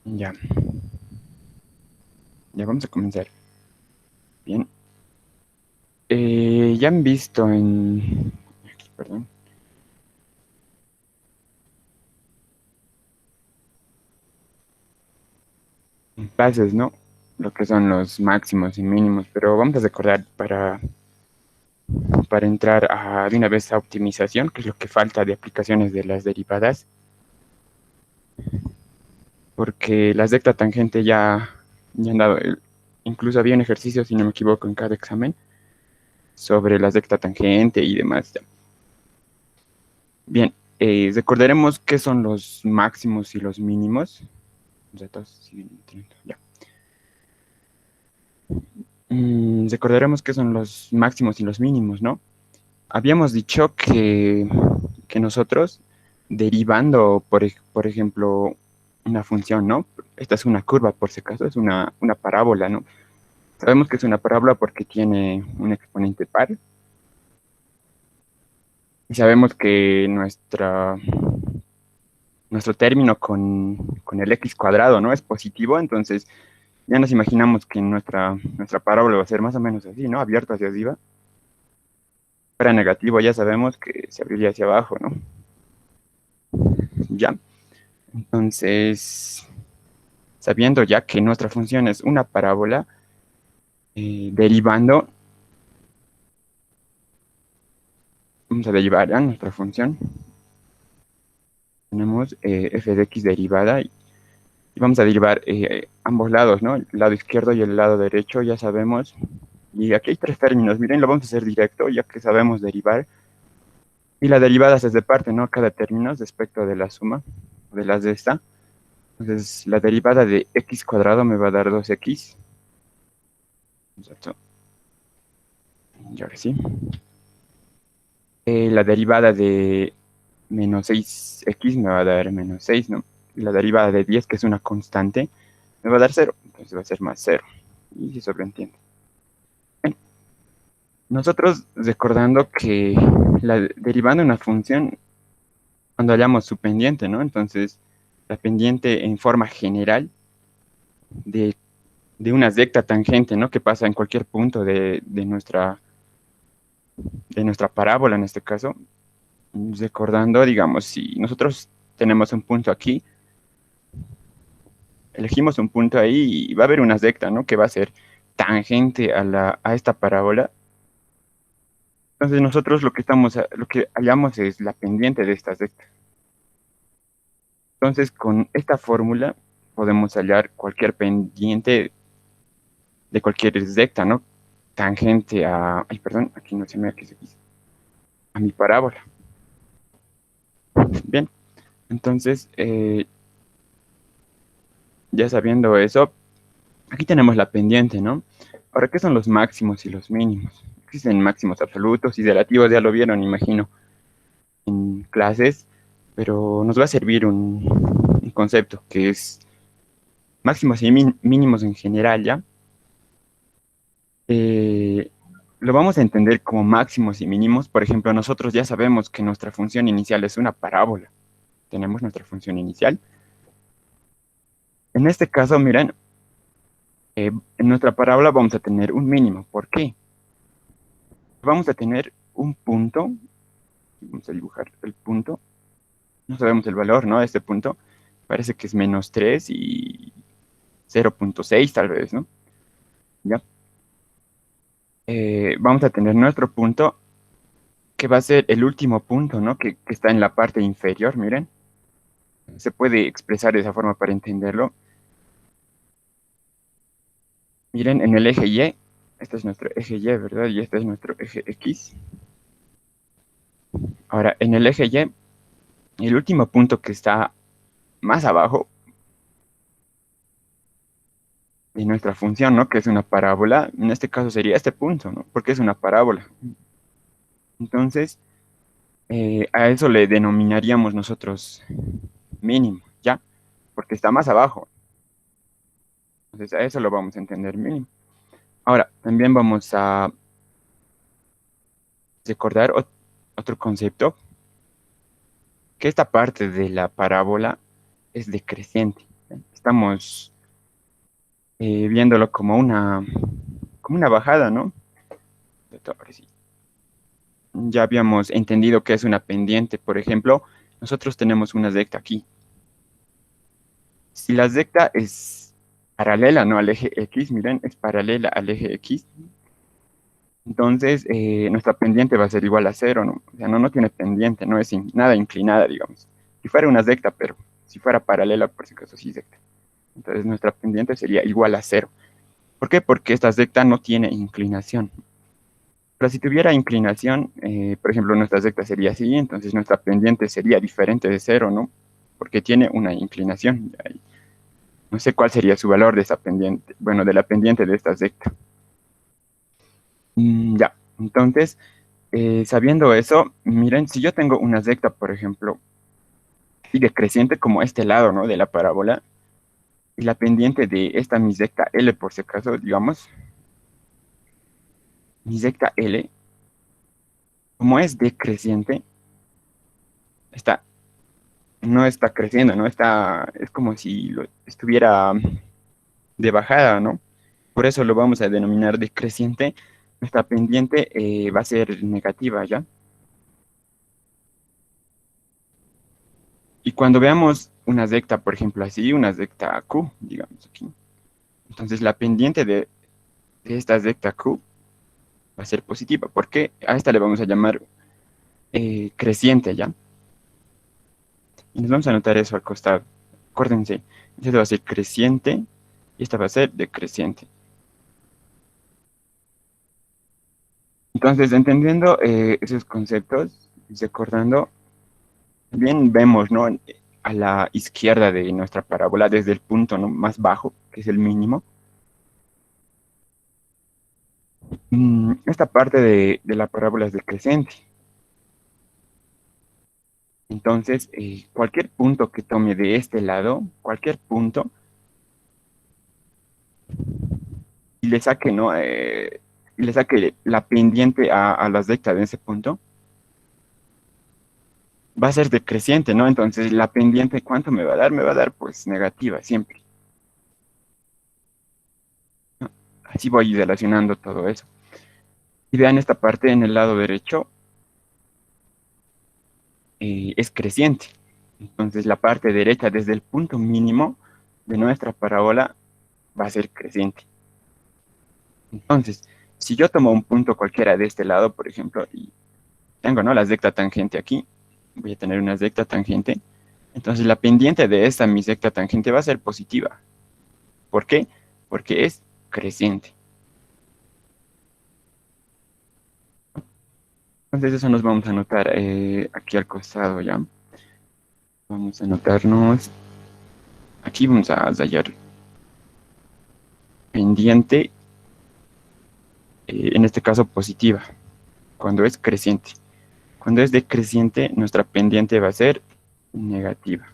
Ya, ya vamos a comenzar. Bien. Ya han visto aquí, perdón, en clases, ¿no? Lo que son los máximos y mínimos, pero vamos a recordar para entrar de una vez a optimización, que es lo que falta de aplicaciones de las derivadas, porque las de tangente ya han dado, incluso había un ejercicio, si no me equivoco, en cada examen sobre las de tangente y demás. Ya. Bien, recordaremos qué son los máximos y los mínimos. Datos, sí, ya. Recordaremos qué son los máximos y los mínimos, ¿no? Habíamos dicho que nosotros, derivando, por ejemplo, una función, ¿no? Esta es una curva, por si acaso, es una parábola, ¿no? Sabemos que es una parábola porque tiene un exponente par y sabemos que nuestro término con el x cuadrado, ¿no? Es positivo, entonces ya nos imaginamos que nuestra parábola va a ser más o menos así, ¿no? Abierto hacia arriba. Para negativo ya sabemos que se abriría hacia abajo, ¿no? Ya. Entonces, sabiendo ya que nuestra función es una parábola, derivando, vamos a derivar a nuestra función. Tenemos f de x derivada y vamos a derivar ambos lados, ¿no? El lado izquierdo y el lado derecho, ya sabemos. Y aquí hay tres términos, miren, lo vamos a hacer directo, ya que sabemos derivar. Y la derivada se separte, ¿no? Cada término respecto de la suma de las de esta. Entonces, la derivada de x cuadrado me va a dar 2x. Exacto. Y ahora sí. La derivada de menos 6x me va a dar menos 6, ¿no? Y la derivada de 10, que es una constante, me va a dar 0. Entonces va a ser más 0. Y se sobreentiende. Bien. Nosotros recordando que derivando una función, cuando hallamos su pendiente, ¿no? Entonces, la pendiente en forma general de, de una recta tangente, ¿no? Que pasa en cualquier punto de nuestra parábola en este caso, recordando, digamos, si nosotros tenemos un punto aquí, elegimos un punto ahí y va a haber una recta, ¿no? Que va a ser tangente a esta parábola. Entonces nosotros lo que hallamos es la pendiente de esta recta. Entonces con esta fórmula podemos hallar cualquier pendiente de cualquier recta, ¿no? Tangente ay, perdón, aquí no se me aquí se quiso, a mi parábola. Bien, entonces ya sabiendo eso, aquí tenemos la pendiente, ¿no? Ahora, ¿qué son los máximos y los mínimos? Existen máximos absolutos y relativos, ya lo vieron, imagino, en clases, pero nos va a servir un concepto que es máximos y mínimos en general, ¿ya? Eh, lo vamos a entender como máximos y mínimos. Por ejemplo, nosotros ya sabemos que nuestra función inicial es una parábola. Tenemos nuestra función inicial. En este caso, miren, en nuestra parábola vamos a tener un mínimo. ¿Por qué? Vamos a tener un punto. Vamos a dibujar el punto. No sabemos el valor, ¿no? De este punto. Parece que es menos 3 y 0,6 tal vez, ¿no? ¿Ya? Vamos a tener nuestro punto que va a ser el último punto, ¿no? Que está en la parte inferior, miren. Se puede expresar de esa forma para entenderlo. Miren, en el eje Y, este es nuestro eje Y, ¿verdad? Y este es nuestro eje X. Ahora, en el eje Y, el último punto que está más abajo de nuestra función, ¿no? Que es una parábola, en este caso sería este punto, ¿no? Porque es una parábola. Entonces, a eso le denominaríamos nosotros mínimo, ¿ya? Porque está más abajo. Entonces, a eso lo vamos a entender mínimo. Ahora, también vamos a recordar otro concepto, que esta parte de la parábola es decreciente. Estamos viéndolo como una bajada, ¿no? De todo, ahora sí. Ya habíamos entendido que es una pendiente. Por ejemplo, nosotros tenemos una recta aquí. Si la recta es paralela, ¿no? Al eje X, miren, es paralela al eje X. Entonces, nuestra pendiente va a ser igual a cero, ¿no? O sea, no tiene pendiente, no es nada inclinada, digamos. Si fuera una recta, pero si fuera paralela, por si acaso sí recta. Entonces, nuestra pendiente sería igual a cero. ¿Por qué? Porque esta recta no tiene inclinación. Pero si tuviera inclinación, por ejemplo, nuestra recta sería así, entonces nuestra pendiente sería diferente de cero, ¿no? Porque tiene una inclinación. No sé cuál sería su valor de esa pendiente, bueno, de la pendiente de esta recta. Ya, entonces, sabiendo eso, miren, si yo tengo una recta, por ejemplo, y decreciente como este lado, ¿no? De la parábola, y la pendiente de esta mi recta L, por si acaso, digamos, mi recta L, como es decreciente, está, no está creciendo, ¿no? Está, es como si estuviera de bajada, ¿no? Por eso lo vamos a denominar decreciente. Nuestra pendiente va a ser negativa, ¿ya? Y cuando veamos una recta, por ejemplo, así, una recta Q, digamos aquí, entonces la pendiente de esta recta Q va a ser positiva, porque a esta le vamos a llamar creciente, ¿ya? Y nos vamos a anotar eso al costado. Acuérdense, esta va a ser creciente y esta va a ser decreciente. Entonces, entendiendo esos conceptos y recordando, bien vemos, ¿no? A la izquierda de nuestra parábola, desde el punto, ¿no? más bajo, que es el mínimo. Esta parte de la parábola es decreciente. Entonces, cualquier punto que tome de este lado, cualquier punto, y le saque, ¿no? Y le saque la pendiente a la recta de ese punto, va a ser decreciente, ¿no? Entonces, la pendiente, ¿cuánto me va a dar? Me va a dar, pues, negativa siempre. ¿No? Así voy relacionando todo eso. Y vean esta parte en el lado derecho, es creciente. Entonces, la parte derecha, desde el punto mínimo de nuestra parábola, va a ser creciente. Entonces, si yo tomo un punto cualquiera de este lado, por ejemplo, y tengo, ¿no? La recta tangente aquí, voy a tener una recta tangente. Entonces, la pendiente de esta, mi recta tangente, va a ser positiva. ¿Por qué? Porque es creciente. Entonces, eso nos vamos a anotar aquí al costado, ¿ya? Vamos a anotarnos, aquí vamos a hallar pendiente, en este caso positiva, cuando es creciente. Cuando es decreciente, nuestra pendiente va a ser negativa.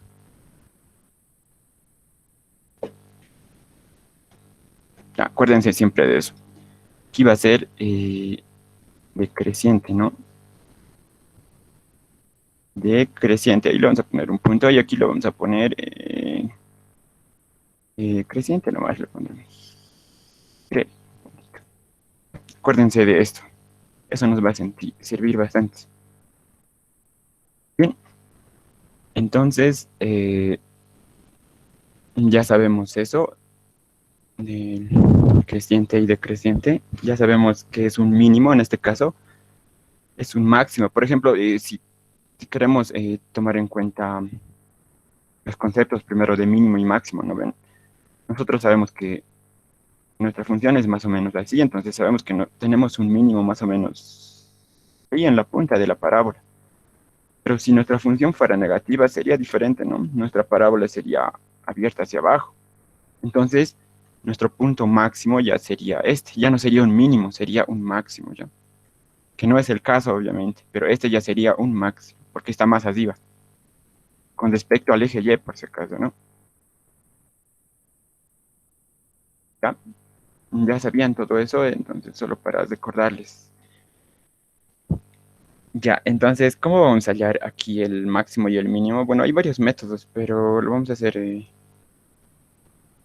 Ya, acuérdense siempre de eso. Aquí va a ser decreciente, ¿no? Decreciente. Ahí le vamos a poner un punto y aquí lo vamos a poner creciente nomás le pondremos. Cre- Acuérdense de esto. Eso nos va a servir bastante. Bien, entonces ya sabemos eso de creciente y decreciente. Ya sabemos que es un mínimo en este caso, es un máximo. Por ejemplo, si queremos tomar en cuenta los conceptos primero de mínimo y máximo, ¿no ven? Nosotros sabemos que nuestra función es más o menos así, entonces sabemos que no, tenemos un mínimo más o menos ahí en la punta de la parábola. Pero si nuestra función fuera negativa, sería diferente, ¿no? Nuestra parábola sería abierta hacia abajo. Entonces, nuestro punto máximo ya sería este, ya no sería un mínimo, sería un máximo, ¿ya? Que no es el caso, obviamente, pero este ya sería un máximo, porque está más arriba, con respecto al eje Y, por si acaso, ¿no? ¿Ya? Ya sabían todo eso, entonces solo para recordarles. Ya, entonces, ¿cómo vamos a hallar aquí el máximo y el mínimo? Bueno, hay varios métodos, pero lo vamos a hacer.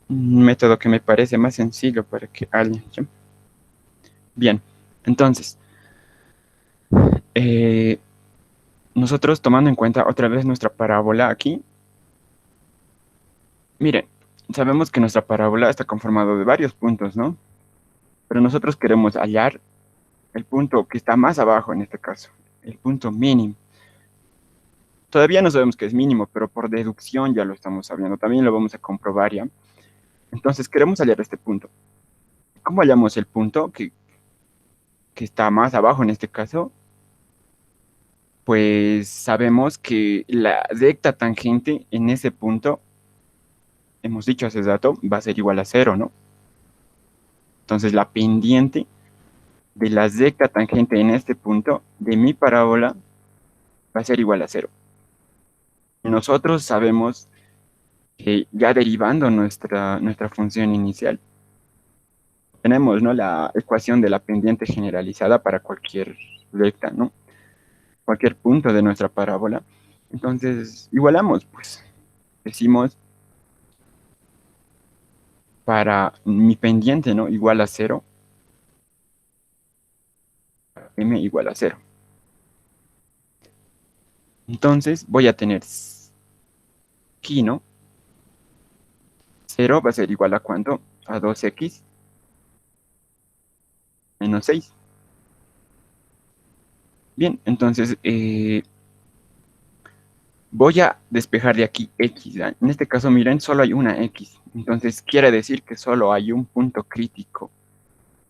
un método que me parece más sencillo para que alguien, ¿sí? Bien, entonces, eh, nosotros tomando en cuenta otra vez nuestra parábola aquí, miren, sabemos que nuestra parábola está conformada de varios puntos, ¿no? Pero nosotros queremos hallar el punto que está más abajo en este caso, el punto mínimo. Todavía no sabemos que es mínimo, pero por deducción ya lo estamos sabiendo. También lo vamos a comprobar ya. Entonces queremos hallar este punto. ¿Cómo hallamos el punto que está más abajo en este caso? Pues sabemos que la recta tangente en ese punto, hemos dicho hace rato, va a ser igual a cero, ¿no? Entonces la pendiente de la recta tangente en este punto de mi parábola va a ser igual a cero. Nosotros sabemos que ya derivando nuestra función inicial, tenemos, ¿no? La ecuación de la pendiente generalizada para cualquier recta, ¿no? Cualquier punto de nuestra parábola. Entonces, igualamos, pues, decimos para mi pendiente, ¿no? Igual a cero, m igual a cero. Entonces, voy a tener aquí, ¿no? Cero va a ser igual a ¿cuánto? A 2x menos 6. Bien, entonces voy a despejar de aquí x, ¿ya? En este caso, miren, solo hay una x. Entonces, quiere decir que solo hay un punto crítico.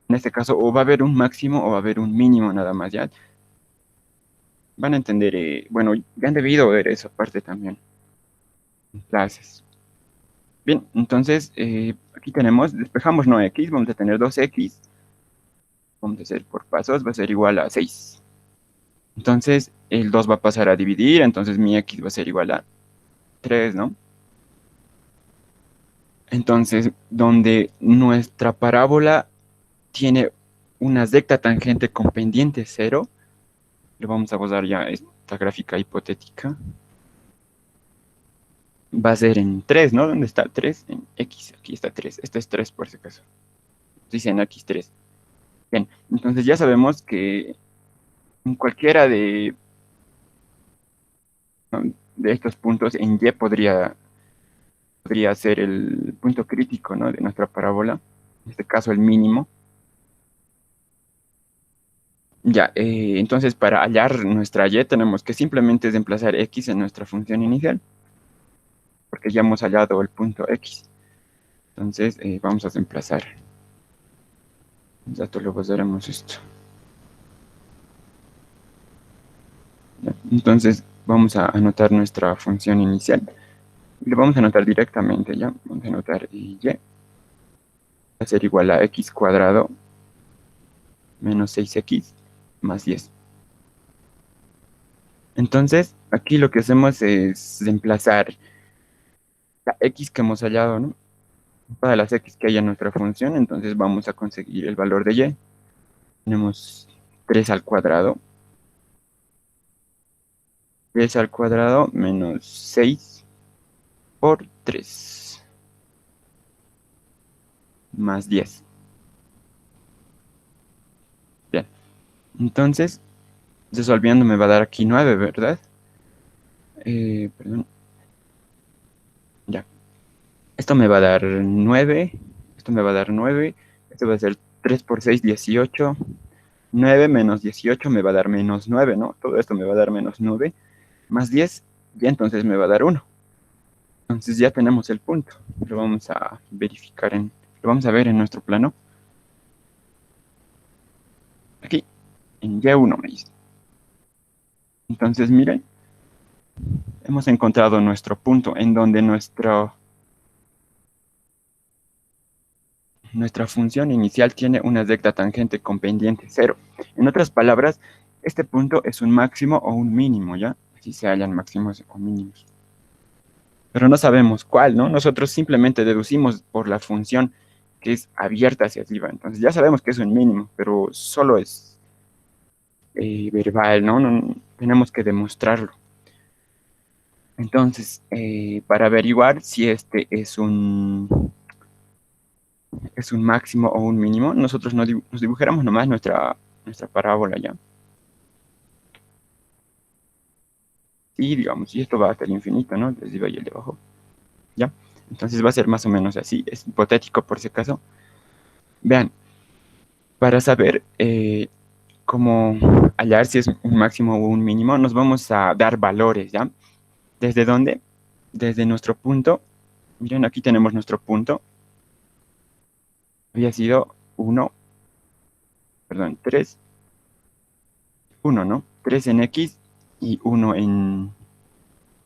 En este caso, o va a haber un máximo o va a haber un mínimo nada más, ¿ya? Van a entender, bueno, ya han debido ver esa parte también en clases. Bien, entonces, aquí tenemos, despejamos no x, vamos a tener 2x, vamos a hacer por pasos, va a ser igual a 6. Entonces, el 2 va a pasar a dividir, entonces mi x va a ser igual a 3, ¿no? Entonces, donde nuestra parábola tiene una recta tangente con pendiente 0, le vamos a usar ya esta gráfica hipotética, va a ser en 3, ¿no? ¿Dónde está 3? En x, aquí está 3. Este es 3 por si acaso. Dice en x3. Bien, entonces ya sabemos que en cualquiera de estos puntos en y podría ser el punto crítico, ¿no? De nuestra parábola, en este caso el mínimo. Ya, entonces para hallar nuestra y tenemos que simplemente desplazar x en nuestra función inicial, porque ya hemos hallado el punto x. Entonces vamos a desplazar. Ya luego haremos esto. Ya, entonces vamos a anotar nuestra función inicial. Y lo vamos a anotar directamente, ¿ya? Vamos a anotar y va a ser igual a x cuadrado menos 6x más 10. Entonces, aquí lo que hacemos es reemplazar la x que hemos hallado, ¿no? Todas las x que hay en nuestra función, entonces vamos a conseguir el valor de y. Tenemos 3 al cuadrado. 3 al cuadrado menos 6 por 3 más 10. Bien, entonces, resolviendo me va a dar aquí 9, ¿verdad? Perdón. Ya. Esto me va a dar 9. Esto me va a dar 9. Esto va a ser 3 por 6, 18. 9 menos 18 me va a dar menos 9, ¿no? Todo esto me va a dar menos 9. Más 10, y entonces me va a dar 1. Entonces ya tenemos el punto. Lo vamos a verificar lo vamos a ver en nuestro plano. Aquí, en Y1 me dice. Entonces, miren, hemos encontrado nuestro punto en donde nuestra función inicial tiene una recta tangente con pendiente 0. En otras palabras, este punto es un máximo o un mínimo, ¿ya? Así se hallan máximos o mínimos. Pero no sabemos cuál, ¿no? Nosotros simplemente deducimos por la función que es abierta hacia arriba. Entonces ya sabemos que es un mínimo, pero solo es verbal, ¿no? No tenemos que demostrarlo. Entonces, para averiguar si este es un es un máximo o un mínimo, nosotros nos dibujáramos nomás nuestra parábola ya. Y digamos, y esto va hasta el infinito, ¿no? El de arriba y el de abajo, ¿ya? Entonces va a ser más o menos así, es hipotético por si acaso. Vean, para saber cómo hallar si es un máximo o un mínimo, nos vamos a dar valores, ¿ya? ¿Desde dónde? Desde nuestro punto. Miren, aquí tenemos nuestro punto. Había sido 1, perdón, 3, 1, ¿no? 3 en X y 1 en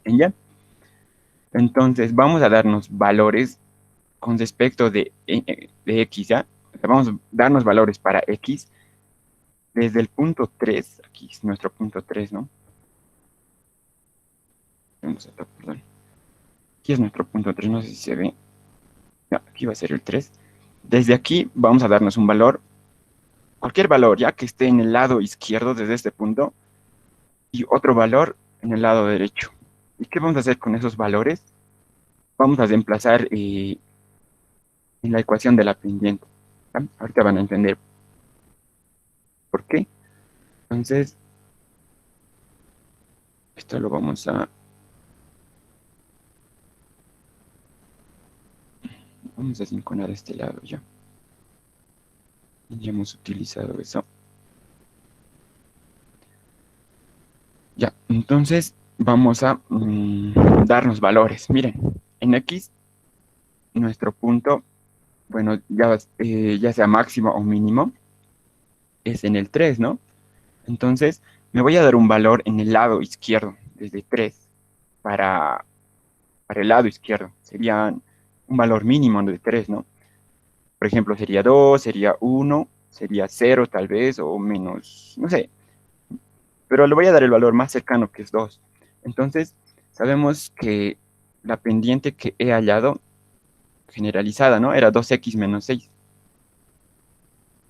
Y. Entonces, vamos a darnos valores con respecto de X, ¿ya? O sea, vamos a darnos valores para X desde el punto 3. Aquí es nuestro punto 3, ¿no? Perdón. Aquí es nuestro punto 3, no sé si se ve. Ya, aquí va a ser el 3. Desde aquí vamos a darnos un valor, cualquier valor, ya que esté en el lado izquierdo desde este punto, y otro valor en el lado derecho. ¿Y qué vamos a hacer con esos valores? Vamos a reemplazar en la ecuación de la pendiente. ¿Ya? Ahorita van a entender por qué. Entonces, esto lo vamos a sincronar de este lado ya. Ya hemos utilizado eso. Ya, entonces vamos a darnos valores. Miren, en X, nuestro punto, bueno, ya sea máximo o mínimo, es en el 3, ¿no? Entonces, me voy a dar un valor en el lado izquierdo, desde 3 para, para el lado izquierdo. Sería un valor mínimo de 3, ¿no? Por ejemplo, sería 2, sería 1, sería 0 tal vez, o menos, no sé. Pero le voy a dar el valor más cercano, que es 2. Entonces, sabemos que la pendiente que he hallado, generalizada, ¿no? Era 2x menos 6.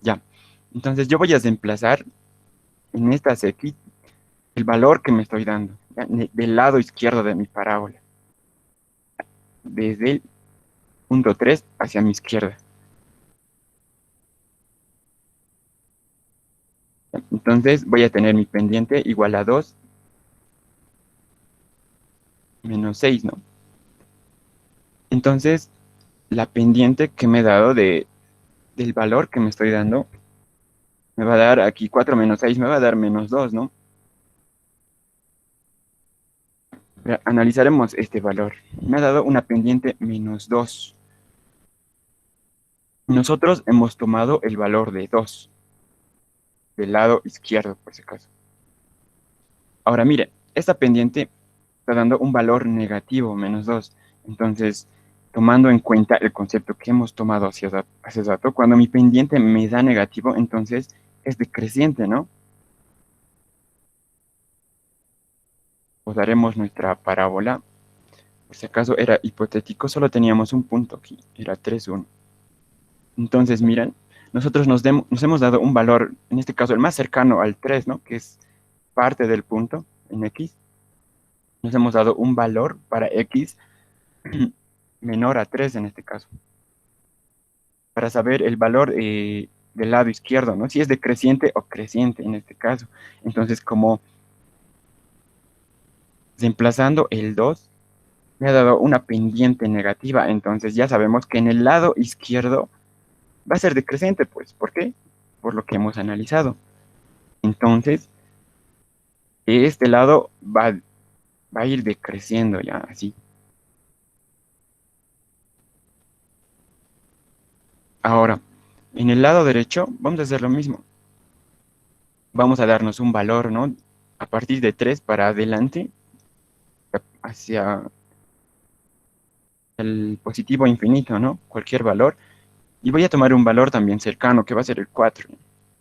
Ya. Entonces, yo voy a reemplazar en estas x el valor que me estoy dando, ¿ya? Del lado izquierdo de mi parábola, desde el punto 3 hacia mi izquierda. Entonces voy a tener mi pendiente igual a 2 menos 6, ¿no? Entonces, la pendiente que me he dado del valor que me estoy dando, me va a dar aquí 4 menos 6, me va a dar menos 2, ¿no? Analizaremos este valor. Me ha dado una pendiente menos 2. Nosotros hemos tomado el valor de 2 del lado izquierdo, por si acaso. Ahora, miren, esta pendiente está dando un valor negativo, menos 2. Entonces, tomando en cuenta el concepto que hemos tomado hace rato, cuando mi pendiente me da negativo, entonces es decreciente, ¿no? Pues daremos nuestra parábola. Por si acaso era hipotético, solo teníamos un punto aquí, era 3, 1. Entonces, miren, nosotros nos hemos dado un valor, en este caso el más cercano al 3, ¿no? Que es parte del punto en X. Nos hemos dado un valor para X menor a 3 en este caso, para saber el valor del lado izquierdo, ¿no? Si es decreciente o creciente en este caso. Entonces, como reemplazando el 2, me ha dado una pendiente negativa. Entonces, ya sabemos que en el lado izquierdo va a ser decreciente, pues. ¿Por qué? Por lo que hemos analizado. Entonces, este lado va a ir decreciendo ya, así. Ahora, en el lado derecho, vamos a hacer lo mismo. Vamos a darnos un valor, ¿no? A partir de 3 para adelante, hacia el positivo infinito, ¿no? Cualquier valor. Y voy a tomar un valor también cercano, que va a ser el 4.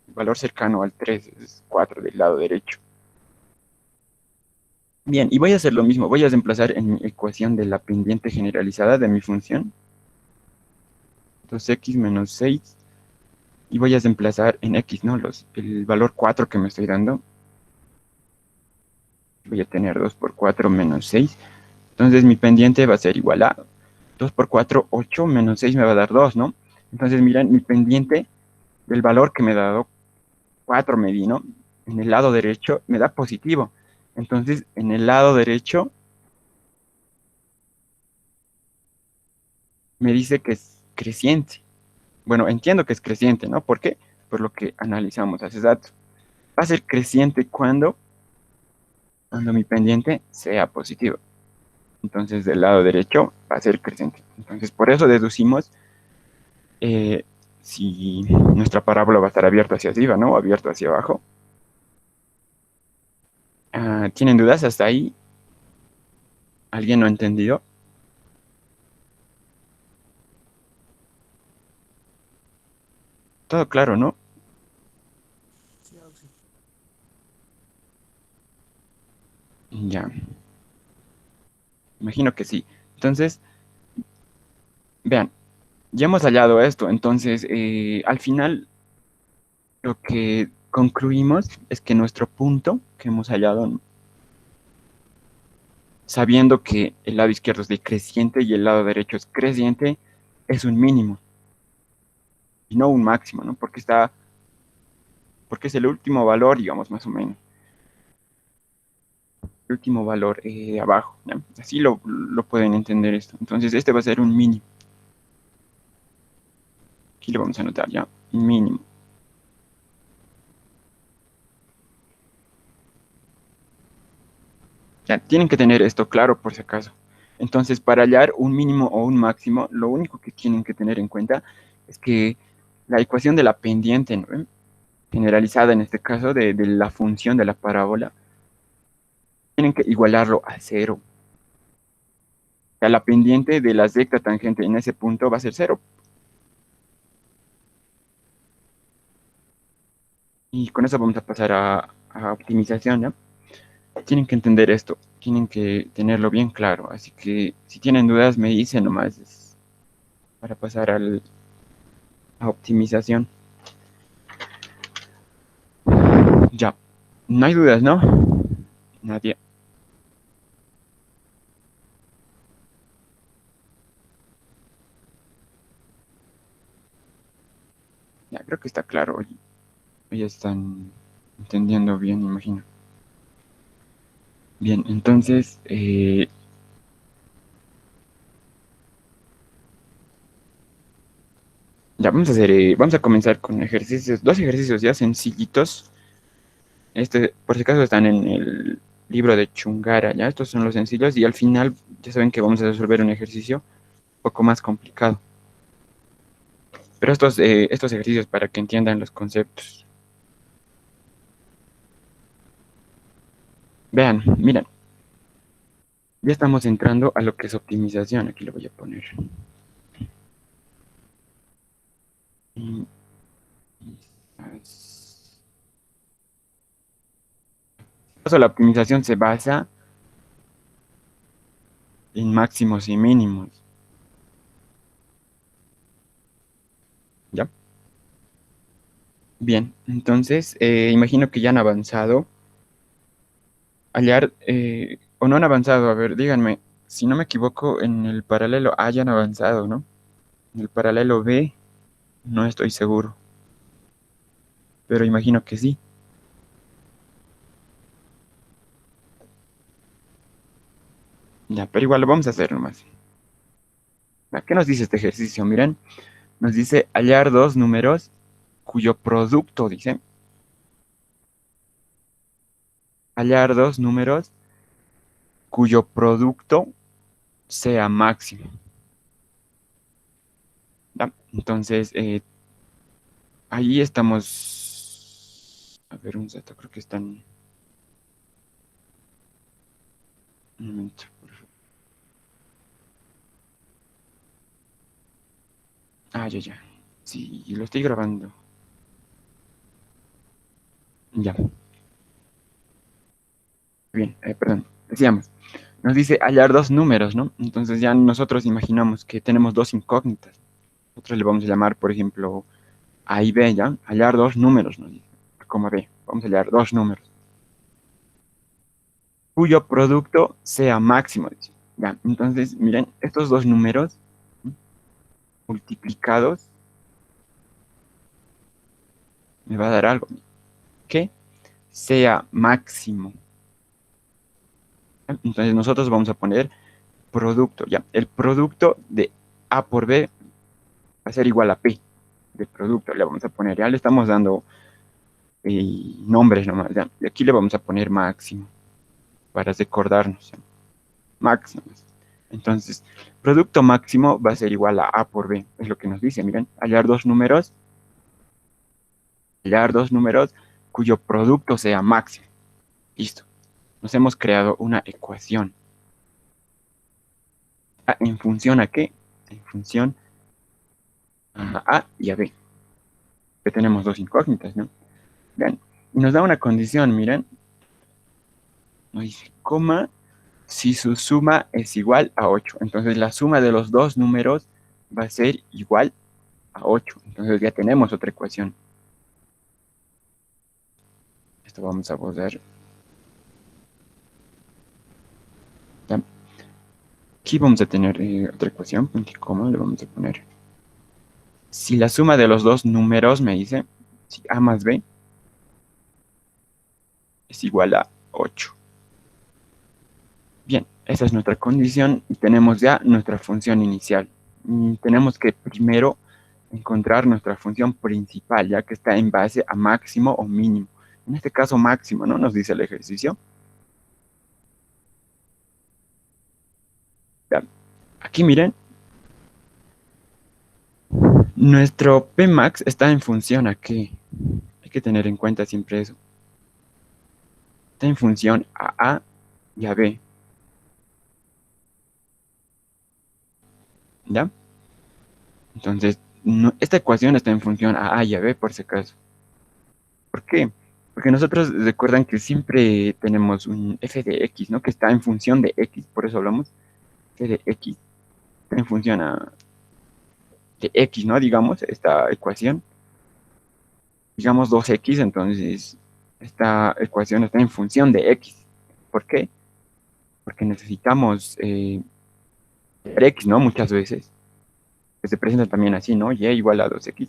El valor cercano al 3 es 4 del lado derecho. Bien, y voy a hacer lo mismo. Voy a reemplazar en mi ecuación de la pendiente generalizada de mi función. 2x menos 6. Y voy a reemplazar en x, ¿no? El valor 4 que me estoy dando. Voy a tener 2 por 4 menos 6. Entonces mi pendiente va a ser igual a 2 por 4, 8, menos 6 me va a dar 2, ¿no? Entonces, miren, mi pendiente del valor que me ha dado 4 medí, ¿no? En el lado derecho me da positivo. Entonces, en el lado derecho me dice que es creciente. Bueno, entiendo que es creciente, ¿no? ¿Por qué? Por lo que analizamos hace rato. Va a ser creciente cuando mi pendiente sea positivo. Entonces, del lado derecho va a ser creciente. Entonces, por eso deducimos eh, si nuestra parábola va a estar abierta hacia arriba, ¿no? O abierto hacia abajo. ¿Tienen dudas hasta ahí? ¿Alguien no ha entendido? Todo claro, ¿no? Ya, imagino que sí. Entonces, vean, ya hemos hallado esto. Entonces, al final, lo que concluimos es que nuestro punto que hemos hallado, sabiendo que el lado izquierdo es decreciente y el lado derecho es creciente, es un mínimo y no un máximo, ¿no? Porque es el último valor, digamos, más o menos. El último valor abajo, ¿ya? Así lo pueden entender esto. Entonces, este va a ser un mínimo. Aquí lo vamos a anotar ya, mínimo. Ya, tienen que tener esto claro por si acaso. Entonces, para hallar un mínimo o un máximo, lo único que tienen que tener en cuenta es que la ecuación de la pendiente, ¿no? Generalizada en este caso de la función de la parábola, tienen que igualarlo a cero. O sea, la pendiente de la recta tangente en ese punto va a ser cero. Y con eso vamos a pasar a optimización, ¿ya? Tienen que entender esto, tienen que tenerlo bien claro. Así que si tienen dudas, me dicen nomás para pasar a optimización. Ya, no hay dudas, ¿no? Nadie. Ya creo que está claro. Hoy están entendiendo bien, me imagino. Bien, entonces, ya vamos a comenzar con ejercicios, dos ejercicios ya sencillitos. Por si acaso, están en el libro de Chungara, ya. Estos son los sencillos y al final ya saben que vamos a resolver un ejercicio un poco más complicado. Pero estos ejercicios para que entiendan los conceptos. Vean, miren, ya estamos entrando a lo que es optimización. Aquí lo voy a poner. Y- la optimización se basa en máximos y mínimos, ¿ya? Bien, entonces, imagino que ya han avanzado. Hallar, o no han avanzado, a ver, díganme, si no me equivoco, en el paralelo A ya han avanzado, ¿no? En el paralelo B no estoy seguro, pero imagino que sí. Ya, pero igual lo vamos a hacer nomás. ¿Qué nos dice este ejercicio? Miren, nos dice hallar dos números cuyo producto, dice, hallar dos números cuyo producto sea máximo, ¿ya? Entonces, ahí estamos, a ver, un dato, creo que están, un momento, por favor. Ya, ya, sí, lo estoy grabando, ya, bien, perdón, decíamos, nos dice hallar dos números, ¿no? Entonces ya nosotros imaginamos que tenemos dos incógnitas. Nosotros le vamos a llamar, por ejemplo, A y B, ¿ya? Hallar dos números, nos dice. Como B, vamos a hallar dos números. Cuyo producto sea máximo, dice. Ya, entonces, miren, estos dos números multiplicados, me va a dar algo que sea máximo. Entonces nosotros vamos a poner producto, ya. El producto de A por B va a ser igual a P de producto. Le vamos a poner, ya le estamos dando nombres nomás, ya. Y aquí le vamos a poner máximo para recordarnos, ¿ya? Máximo. Entonces, producto máximo va a ser igual a A por B. Es lo que nos dice, miren, hallar dos números cuyo producto sea máximo. Listo. Nos hemos creado una ecuación. ¿En función a qué? En función a A y a B. Que tenemos dos incógnitas, ¿no? Vean, y nos da una condición, miren. Nos dice, coma, si su suma es igual a 8. Entonces la suma de los dos números va a ser igual a 8. Entonces ya tenemos otra ecuación. Esto vamos a poder. ¿Ya? Aquí vamos a tener otra ecuación, punto y coma, le vamos a poner. Si la suma de los dos números me dice, si A más B es igual a 8. Bien, esa es nuestra condición y tenemos ya nuestra función inicial. Y tenemos que primero encontrar nuestra función principal, ya que está en base a máximo o mínimo. En este caso máximo, ¿no? Nos dice el ejercicio. Ya. Aquí miren, nuestro Pmax está en función a qué. Hay que tener en cuenta siempre eso. Está en función a A y a B. ¿Ya? Entonces, esta ecuación está en función a A y a B por si acaso. ¿Por qué? Porque nosotros recuerdan que siempre tenemos un f de x, ¿no? Que está en función de x, por eso hablamos f de x, está en función de x, ¿no? Digamos, esta ecuación, digamos 2x, entonces esta ecuación está en función de x. ¿Por qué? Porque necesitamos x, ¿no? Muchas veces, que se presenta también así, ¿no? Y igual a 2x.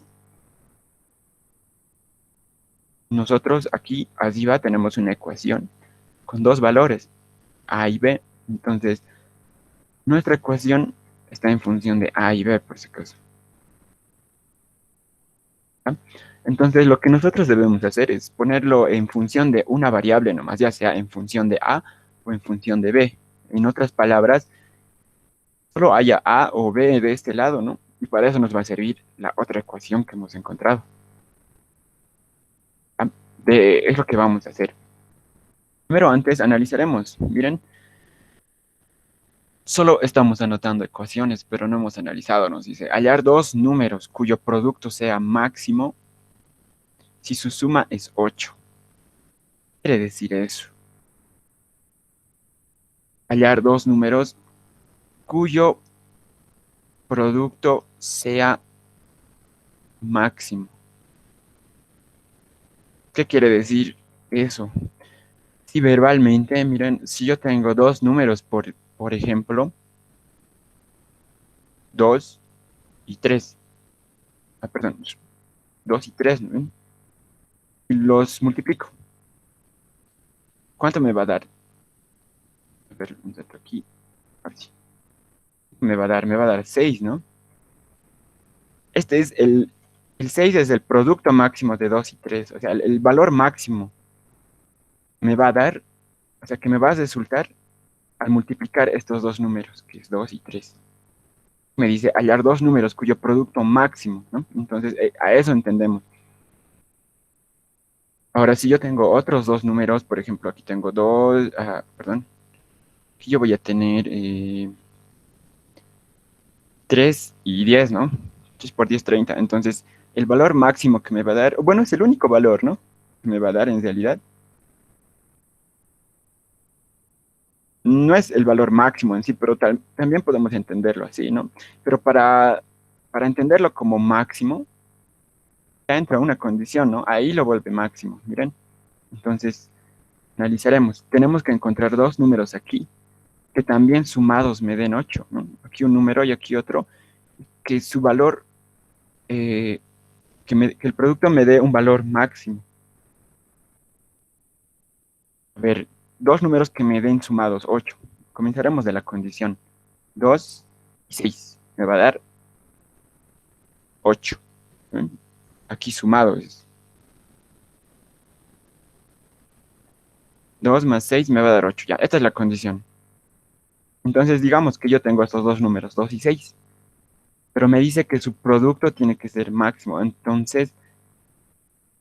Nosotros aquí arriba tenemos una ecuación con dos valores, a y b. Entonces, nuestra ecuación está en función de A y B, por si acaso. ¿Ah? Entonces, lo que nosotros debemos hacer es ponerlo en función de una variable nomás, ya sea en función de A o en función de B. En otras palabras, solo haya A o B de este lado, ¿no? Y para eso nos va a servir la otra ecuación que hemos encontrado. ¿Ah? Es lo que vamos a hacer. Primero, antes analizaremos. Miren, solo estamos anotando ecuaciones, pero no hemos analizado. Nos dice, hallar dos números cuyo producto sea máximo si su suma es 8. ¿Qué quiere decir eso? Hallar dos números cuyo producto sea máximo. ¿Qué quiere decir eso? Si verbalmente, miren, si yo tengo dos números, por ejemplo, 2 y 3. Perdón, 2 y 3, ¿no? Y los multiplico. ¿Cuánto me va a dar? A ver, un dato aquí. A ver si me va a dar 6, ¿no? Este es el 6 es el producto máximo de 2 y 3. O sea, el valor máximo me va a dar, o sea, que me va a resultar al multiplicar estos dos números, que es 2 y 3. Me dice hallar dos números cuyo producto máximo, ¿no? Entonces, a eso entendemos. Ahora, si yo tengo otros dos números, por ejemplo, aquí tengo perdón, aquí yo voy a tener 3 y 10, ¿no? 3 por 10, 30. Entonces, el valor máximo que me va a dar, bueno, es el único valor, ¿no? Que me va a dar en realidad. No es el valor máximo en sí, pero también podemos entenderlo así, ¿no? Pero para entenderlo como máximo, ya entra una condición, ¿no? Ahí lo vuelve máximo, miren. Entonces, analizaremos. Tenemos que encontrar dos números aquí, que también sumados me den 8, ¿no? Aquí un número y aquí otro, que su valor que el producto me dé un valor máximo. A ver, dos números que me den sumados, 8. Comenzaremos de la condición 2 y 6. Me va a dar 8. ¿Ven? Aquí sumado es 2 más 6 me va a dar 8. Ya, esta es la condición. Entonces digamos que yo tengo estos dos números, 2 y 6, pero me dice que su producto tiene que ser máximo. Entonces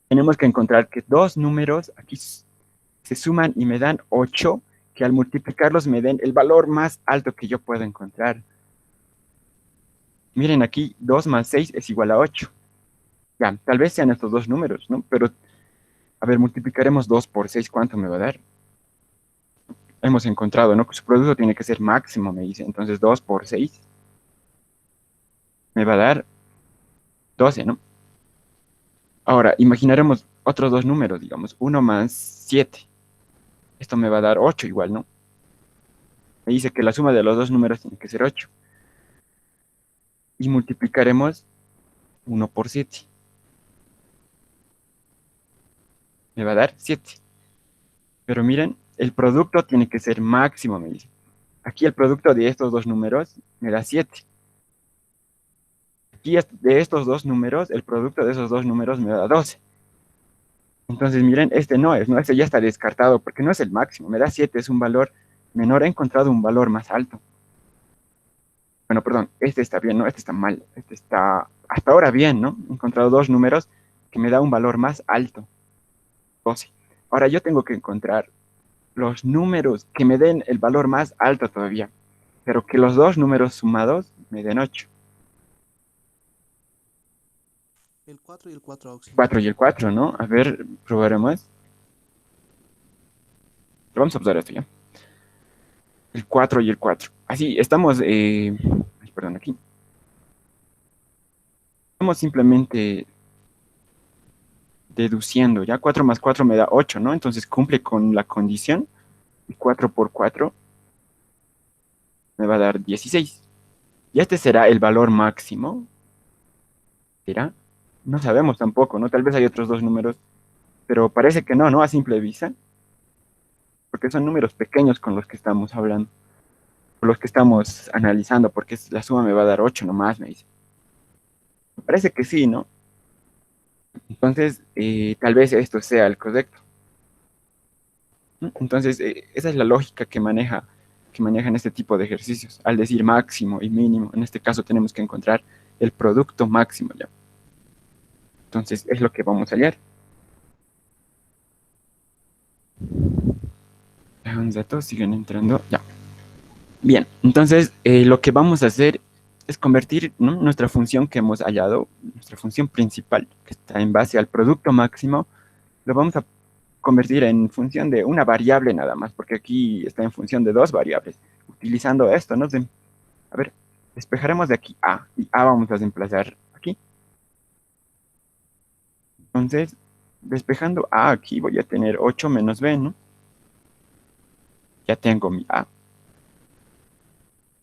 tenemos que encontrar que dos números aquí se suman y me dan 8, que al multiplicarlos me den el valor más alto que yo puedo encontrar. Miren aquí, 2 más 6 es igual a 8. Ya, tal vez sean estos dos números, ¿no? Pero, a ver, multiplicaremos 2 por 6, ¿cuánto me va a dar? Hemos encontrado, ¿no? Que su producto tiene que ser máximo, me dice. Entonces, 2 por 6 me va a dar 12, ¿no? Ahora, imaginaremos otros dos números, digamos, 1 más 7. Esto me va a dar 8 igual, ¿no? Me dice que la suma de los dos números tiene que ser 8. Y multiplicaremos 1 por 7. Me va a dar 7. Pero miren, el producto tiene que ser máximo, me dice. Aquí el producto de estos dos números me da 7. Aquí de estos dos números, el producto de esos dos números me da 12. Entonces, miren, este no es, ¿no? Este ya está descartado porque no es el máximo. Me da 7, es un valor menor. He encontrado un valor más alto. Bueno, perdón, este está bien, ¿no? Este está mal. Este está hasta ahora bien, ¿no? He encontrado dos números que me da un valor más alto, 12. Ahora yo tengo que encontrar los números que me den el valor más alto todavía, pero que los dos números sumados me den 8. El 4 y el 4 4 auxiliar. y el 4, ¿no? A ver, probaremos. Vamos a usar esto ya. El 4 y el 4. Así, estamos, perdón, aquí. Estamos simplemente deduciendo, ya 4 más 4 me da 8, ¿no? Entonces cumple con la condición. Y 4 por 4 me va a dar 16. Y este será el valor máximo. ¿Será? No sabemos tampoco, ¿no? Tal vez hay otros dos números, pero parece que no, ¿no? A simple vista, porque son números pequeños con los que estamos hablando, con los que estamos analizando, porque la suma me va a dar 8 nomás, me dice. Parece que sí, ¿no? Entonces, tal vez esto sea el correcto. ¿No? Entonces, esa es la lógica que manejan este tipo de ejercicios. Al decir máximo y mínimo, en este caso tenemos que encontrar el producto máximo, ¿ya? Entonces, es lo que vamos a hallar. Los datos siguen entrando, ya. Bien, entonces, lo que vamos a hacer es convertir, ¿no?, nuestra función que hemos hallado, nuestra función principal, que está en base al producto máximo, lo vamos a convertir en función de una variable nada más, porque aquí está en función de dos variables. Utilizando esto, ¿no? A ver, despejaremos de aquí A, y A vamos a desplazar aquí. Entonces, despejando A aquí, voy a tener 8 menos B, ¿no? Ya tengo mi A.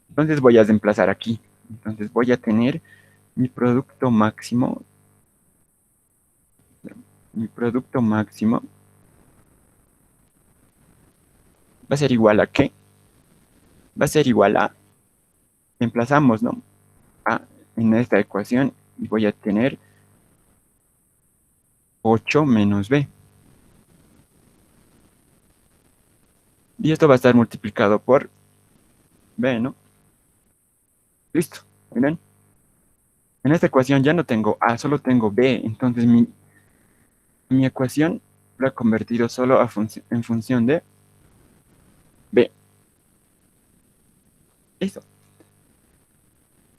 Entonces voy a desplazar aquí. Entonces voy a tener mi producto máximo. Mi producto máximo va a ser igual a ¿qué? Va a ser igual a, emplazamos, ¿no? A en esta ecuación y voy a tener 8 menos B. Y esto va a estar multiplicado por B, ¿no? Listo, miren. En esta ecuación ya no tengo A, solo tengo B. Entonces mi ecuación la he convertido solo en función de B. Listo.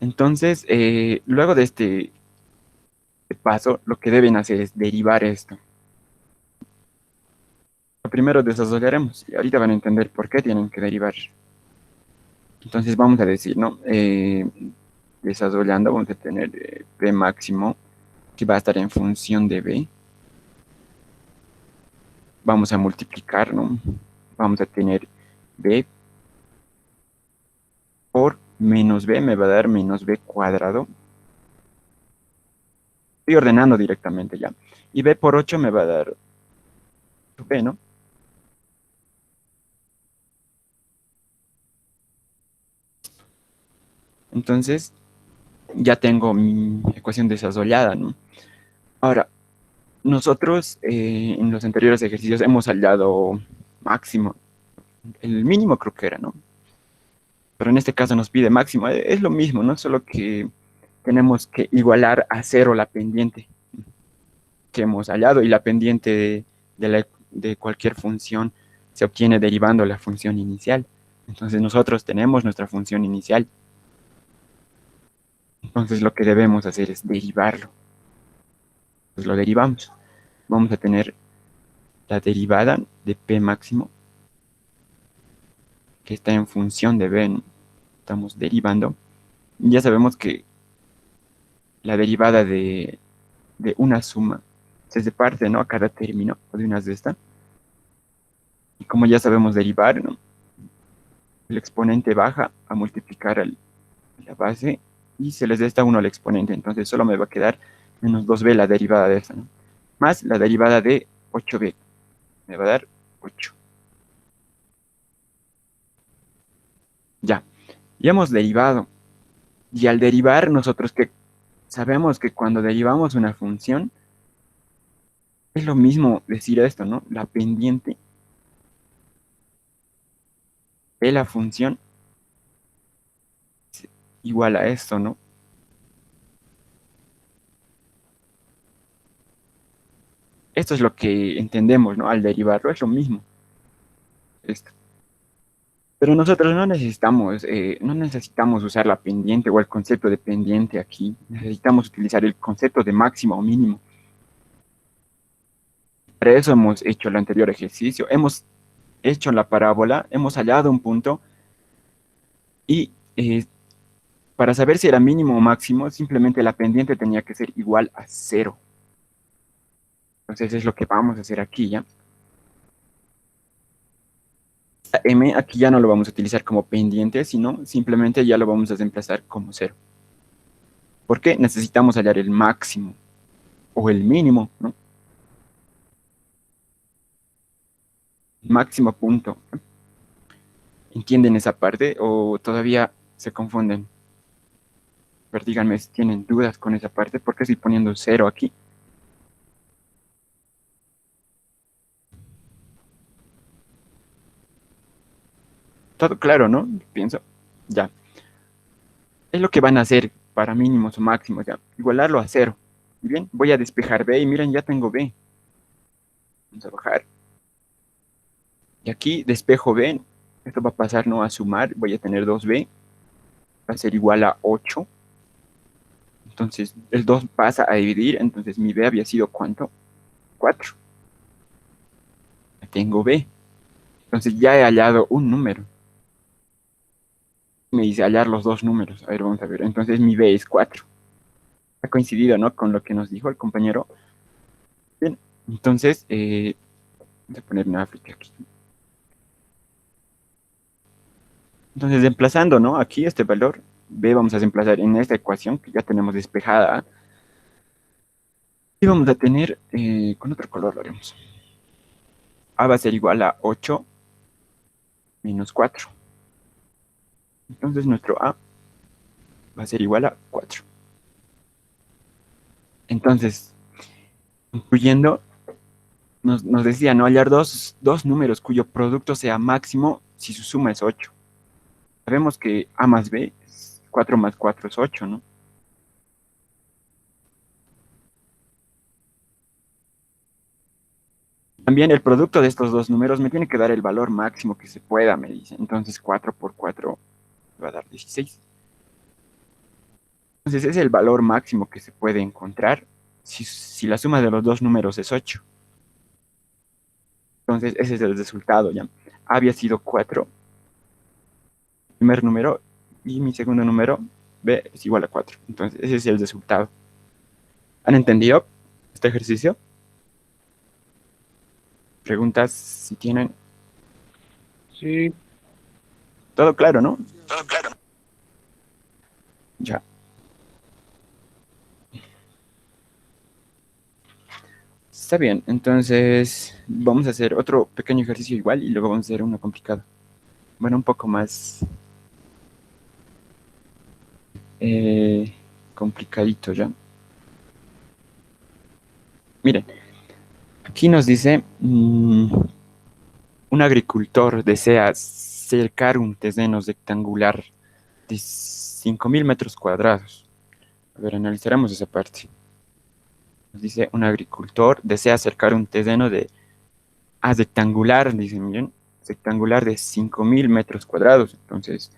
Entonces, luego de este paso, lo que deben hacer es derivar esto. Lo primero desarrollaremos y ahorita van a entender por qué tienen que derivar. Entonces vamos a decir, ¿no? Desarrollando, vamos a tener B máximo, que va a estar en función de B. Vamos a multiplicar, ¿no? Vamos a tener B por menos B, me va a dar menos B cuadrado. Estoy ordenando directamente ya. Y b por 8 me va a dar b, ¿no? Entonces, ya tengo mi ecuación desasolada, ¿no? Ahora, nosotros en los anteriores ejercicios hemos hallado máximo, el mínimo creo que era, ¿no? Pero en este caso nos pide máximo. Es lo mismo, ¿no? Solo que tenemos que igualar a cero la pendiente que hemos hallado y la pendiente de cualquier función se obtiene derivando la función inicial. Entonces nosotros tenemos nuestra función inicial. Entonces lo que debemos hacer es derivarlo. Pues lo derivamos. Vamos a tener la derivada de p máximo que está en función de b, ¿no? Estamos derivando. Y ya sabemos que la derivada de una suma se separte, ¿no? A cada término de unas de estas. Y como ya sabemos derivar, ¿no? El exponente baja a multiplicar la base y se les resta 1 al exponente. Entonces solo me va a quedar menos 2b la derivada de esta, ¿no? Más la derivada de 8b. Me va a dar 8. Ya. Ya hemos derivado. Y al derivar, nosotros que sabemos que cuando derivamos una función, es lo mismo decir esto, ¿no? La pendiente de la función es igual a esto, ¿no? Esto es lo que entendemos, ¿no? Al derivarlo es lo mismo. Esto. Pero nosotros no necesitamos usar la pendiente o el concepto de pendiente aquí. Necesitamos utilizar el concepto de máximo o mínimo. Para eso hemos hecho el anterior ejercicio. Hemos hecho la parábola, hemos hallado un punto y para saber si era mínimo o máximo, simplemente la pendiente tenía que ser igual a cero. Entonces es lo que vamos a hacer aquí, ¿ya? M aquí ya no lo vamos a utilizar como pendiente, sino simplemente ya lo vamos a reemplazar como cero. ¿Por qué? Necesitamos hallar el máximo o el mínimo, ¿no? Máximo punto. ¿Entienden esa parte o todavía se confunden? Pero díganme si tienen dudas con esa parte, ¿por qué estoy poniendo cero aquí? Todo claro, ¿no? Pienso. Ya. Es lo que van a hacer para mínimos o máximos, ya. Igualarlo a cero. Y bien, voy a despejar B y miren, ya tengo B. Vamos a bajar. Y aquí despejo B. Esto va a pasar, ¿no? A sumar. Voy a tener 2B. Va a ser igual a 8. Entonces, el 2 pasa a dividir. Entonces, mi B había sido ¿cuánto? 4. Tengo B. Entonces, ya he hallado un número. Me dice hallar los dos números. A ver, vamos a ver. Entonces, mi B es 4. Ha coincidido, ¿no? Con lo que nos dijo el compañero. Bien. Entonces, voy a poner una flecha aquí. Entonces, reemplazando, ¿no? Aquí este valor, B vamos a reemplazar en esta ecuación que ya tenemos despejada. Y vamos a tener, con otro color lo haremos. A va a ser igual a 8 menos 4. Entonces, nuestro A va a ser igual a 4. Entonces, incluyendo, nos decía, ¿no? Hallar dos números cuyo producto sea máximo si su suma es 8. Sabemos que A más B, 4 más 4 es 8, ¿no? También el producto de estos dos números me tiene que dar el valor máximo que se pueda, me dice. Entonces 4 por 4 va a dar 16. Entonces es el valor máximo que se puede encontrar si la suma de los dos números es 8. Entonces ese es el resultado ya. Había sido 4, primer número, y mi segundo número, B, es igual a 4. Entonces ese es el resultado. ¿Han entendido este ejercicio? Preguntas si tienen. Sí, Todo claro, ¿no? Todo claro. Ya. Está bien, entonces vamos a hacer otro pequeño ejercicio igual y luego vamos a hacer uno complicado. Bueno, un poco más complicadito ya. Miren, aquí nos dice, un agricultor desea cercar un terreno rectangular de 5.000 metros cuadrados. A ver, analizaremos esa parte. Nos dice, un agricultor desea cercar un terreno de rectangular, dicen bien, rectangular de 5.000 metros cuadrados. Entonces,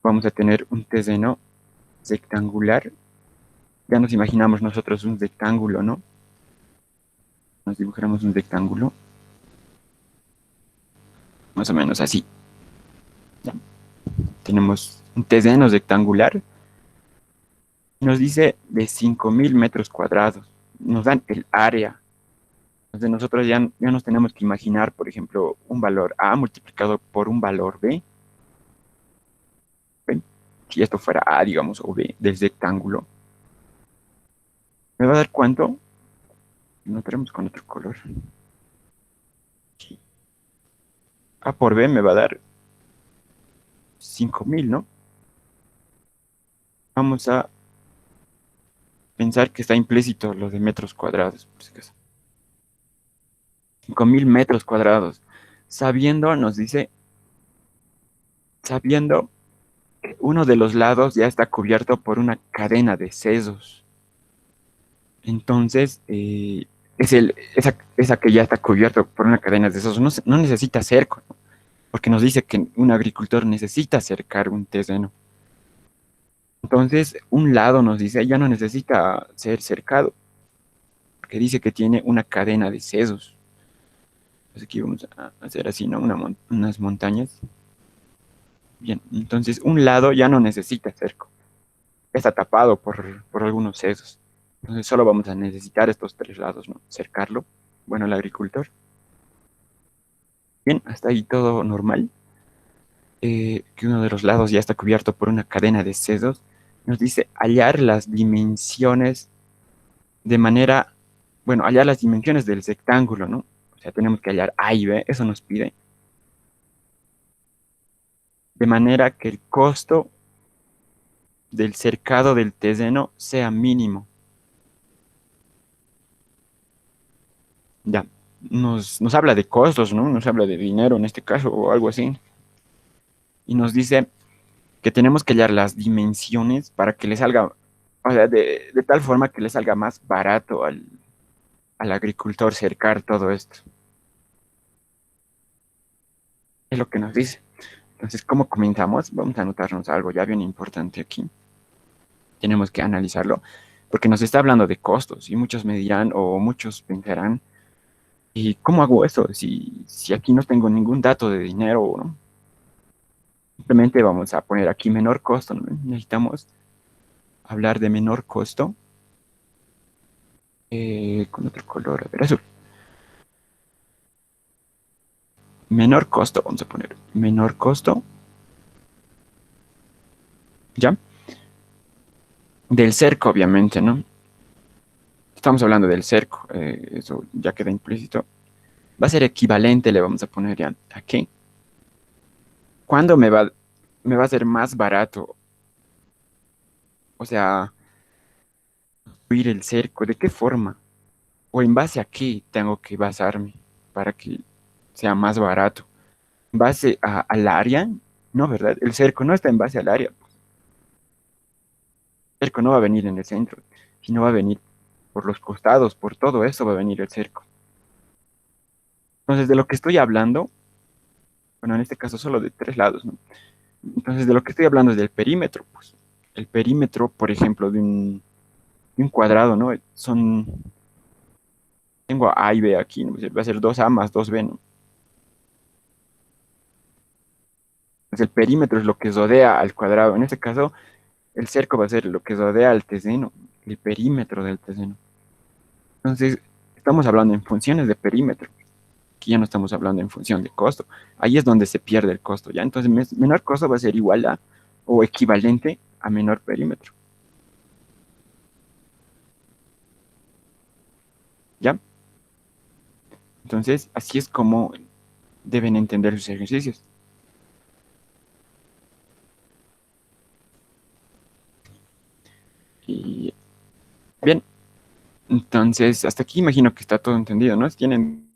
vamos a tener un terreno rectangular. Ya nos imaginamos nosotros un rectángulo, ¿no? Nos dibujamos un rectángulo, más o menos así. ¿Ya? Tenemos un terreno rectangular. Nos dice de 5.000 metros cuadrados. Nos dan el área. Entonces nosotros ya nos tenemos que imaginar, por ejemplo, un valor A multiplicado por un valor B. ¿Ven? Si esto fuera A, digamos, o B del rectángulo, ¿me va a dar cuánto? No tenemos con otro color. Aquí. A por B me va a dar 5.000, ¿no? Vamos a pensar que está implícito lo de metros cuadrados, por si acaso. 5.000 metros cuadrados. Sabiendo, nos dice, sabiendo que uno de los lados ya está cubierto por una cadena de sesos. Entonces, esa que ya está cubierto por una cadena de sesos no necesita cerco, ¿no? Porque nos dice que un agricultor necesita cercar un terreno. Entonces, un lado nos dice ya no necesita ser cercado, porque dice que tiene una cadena de sesos. Entonces aquí vamos a hacer así, ¿no? Unas montañas. Bien, entonces un lado ya no necesita cerco, está tapado por algunos sesos. Entonces solo vamos a necesitar estos tres lados, ¿no? Cercarlo. Bueno, el agricultor. Bien, hasta ahí todo normal. Que uno de los lados ya está cubierto por una cadena de sesos. Nos dice hallar las dimensiones de manera, bueno, hallar las dimensiones del rectángulo, ¿no? O sea, tenemos que hallar A y B, eso nos pide. De manera que el costo del cercado del terreno sea mínimo. Ya, nos habla de costos, ¿no? Nos habla de dinero en este caso o algo así. Y nos dice que tenemos que hallar las dimensiones para que le salga, o sea, de tal forma que le salga más barato al agricultor cercar todo esto. Es lo que nos dice. Entonces, ¿cómo comenzamos? Vamos a anotarnos algo ya bien importante aquí. Tenemos que analizarlo porque nos está hablando de costos y muchos me dirán o muchos pensarán, ¿y cómo hago eso si aquí no tengo ningún dato de dinero, ¿no? Simplemente vamos a poner aquí menor costo, ¿no? Necesitamos hablar de menor costo con otro color, a ver, azul. Menor costo, vamos a poner menor costo, ¿ya? Del cerco, obviamente, ¿no? Estamos hablando del cerco, eso ya queda implícito. Va a ser equivalente, le vamos a poner ya aquí. ¿Cuándo me va a ser más barato? O sea, construir el cerco, ¿de qué forma? ¿O en base a qué tengo que basarme para que sea más barato? ¿En base al área? No, ¿verdad? El cerco no está en base al área. El cerco no va a venir en el centro, sino va a venir por los costados, por todo eso va a venir el cerco. Entonces, de lo que estoy hablando, bueno, en este caso solo de tres lados, ¿no? Entonces, de lo que estoy hablando es del perímetro, pues. El perímetro, por ejemplo, de un cuadrado, ¿no? Tengo A y B aquí, ¿no? Va a ser 2A más 2B, ¿no? Pues el perímetro es lo que rodea al cuadrado. En este caso, el cerco va a ser lo que rodea al terreno, el perímetro del terreno. Entonces, estamos hablando en funciones de perímetro. Aquí ya no estamos hablando en función de costo. Ahí es donde se pierde el costo, ¿ya? Entonces, menor costo va a ser igual a o equivalente a menor perímetro, ¿ya? Entonces, así es como deben entender sus ejercicios. Y bien, entonces hasta aquí imagino que está todo entendido, ¿no? Tienen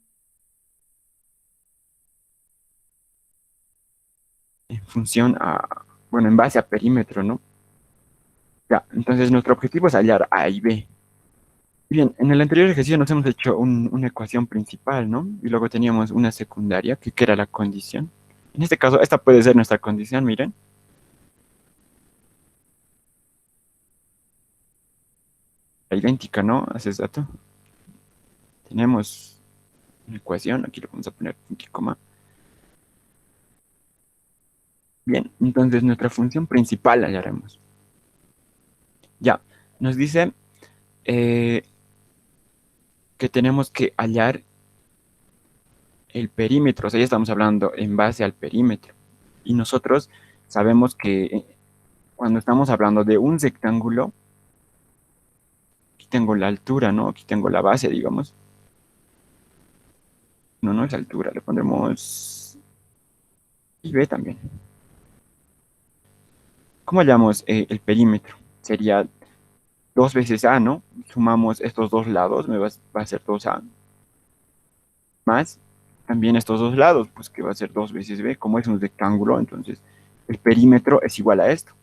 en función a, bueno, en base a perímetro, ¿no? Ya, entonces nuestro objetivo es hallar A y B. Bien, en el anterior ejercicio nos hemos hecho una ecuación principal, ¿no? Y luego teníamos una secundaria, que era la condición. En este caso, esta puede ser nuestra condición, miren. La idéntica, ¿no? Hace dato. Tenemos una ecuación, aquí le vamos a poner punto y coma. Bien, entonces nuestra función principal hallaremos. Ya, nos dice eh, que tenemos que hallar el perímetro, o sea, ya estamos hablando en base al perímetro. Y nosotros sabemos que cuando estamos hablando de un rectángulo, aquí tengo la altura, ¿no? Aquí tengo la base, digamos. No, no es altura, le pondremos y B también. ¿Cómo hallamos el perímetro? Sería 2 veces A, ¿no? Sumamos estos dos lados, va a ser 2A, más también estos dos lados, pues que va a ser 2 veces B. Como es un rectángulo, entonces el perímetro es igual a esto.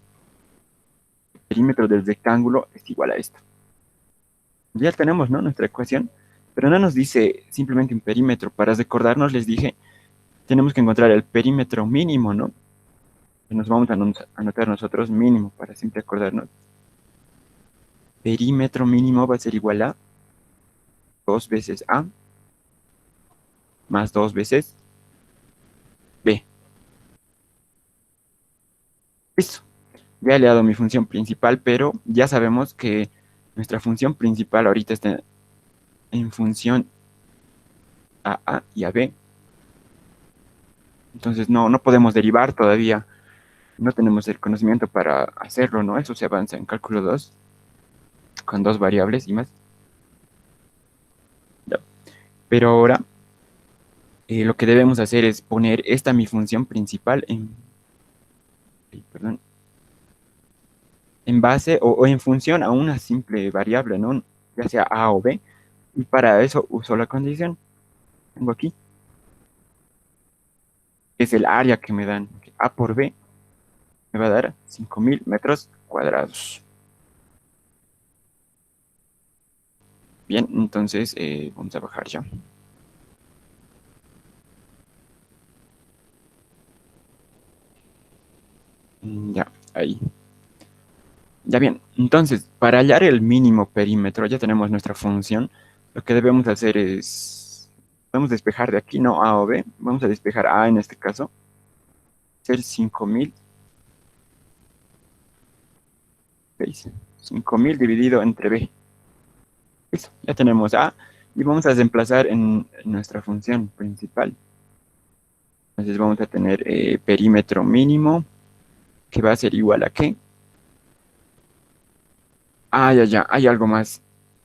El perímetro del rectángulo es igual a esto. Ya tenemos, ¿no? Nuestra ecuación, pero no nos dice simplemente un perímetro. Para recordarnos, les dije, tenemos que encontrar el perímetro mínimo, ¿no? Y nos vamos a anotar nosotros mínimo para siempre acordarnos. Perímetro mínimo va a ser igual a 2 veces A más 2 veces B. Listo. Ya he dado mi función principal, pero ya sabemos que nuestra función principal ahorita está en función a A y a B. Entonces no podemos derivar todavía. No tenemos el conocimiento para hacerlo, ¿no? Eso se avanza en cálculo 2 con dos variables y más. Ya. Pero ahora lo que debemos hacer es poner esta mi función principal perdón, en base o en función a una simple variable, ¿no? Ya sea A o B. Y para eso uso la condición. Tengo aquí, que es el área que me dan. Que A por B me va a dar 5.000 metros cuadrados. Bien, entonces vamos a bajar ya. Ya, ahí. Ya bien, entonces, para hallar el mínimo perímetro, ya tenemos nuestra función. Lo que debemos hacer es, vamos a despejar de aquí, no A o B. Vamos a despejar A en este caso. Ser 5.000, ¿veis? 5.000 dividido entre B. Listo, ya tenemos A y vamos a reemplazar en nuestra función principal. Entonces vamos a tener perímetro mínimo, que va a ser igual a ¿qué? Ah, ya, hay algo más,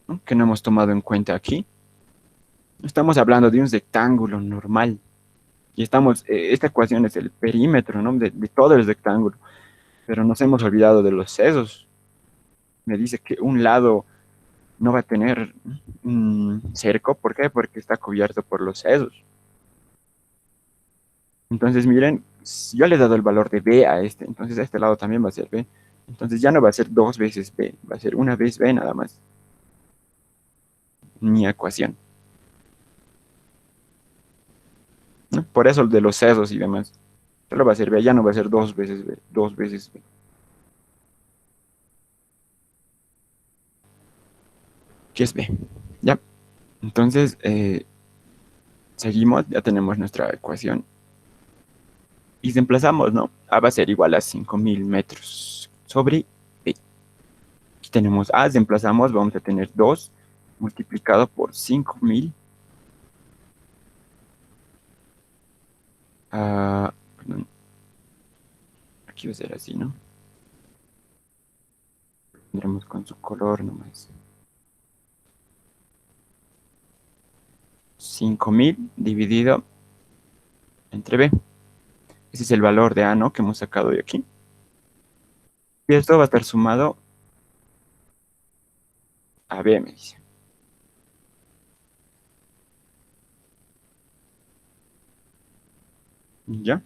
¿no? Que no hemos tomado en cuenta aquí. Estamos hablando de un rectángulo normal. Y esta ecuación es el perímetro, ¿no? De todo el rectángulo. Pero nos hemos olvidado de los sesos. Me dice que un lado no va a tener un cerco. ¿Por qué? Porque está cubierto por los sesos. Entonces, miren, yo le he dado el valor de B a este. Entonces, a este lado también va a ser B. Entonces, ya no va a ser 2 veces B. Va a ser una vez B nada más. Mi ecuación, ¿no? Por eso el de los sesos y demás. Solo va a ser B. Ya no va a ser 2 veces B. 2 veces B. ¿Qué es B? Ya. Entonces, seguimos, ya tenemos nuestra ecuación. Y reemplazamos, ¿no? A va a ser igual a 5.000 metros sobre B. Aquí tenemos A, reemplazamos, vamos a tener 2 multiplicado por 5.000. Perdón, aquí va a ser así, ¿no? Tendremos con su color nomás. 5000 dividido entre B. Ese es el valor de A, ¿no? Que hemos sacado de aquí. Y esto va a estar sumado a B, me dice. ¿Ya?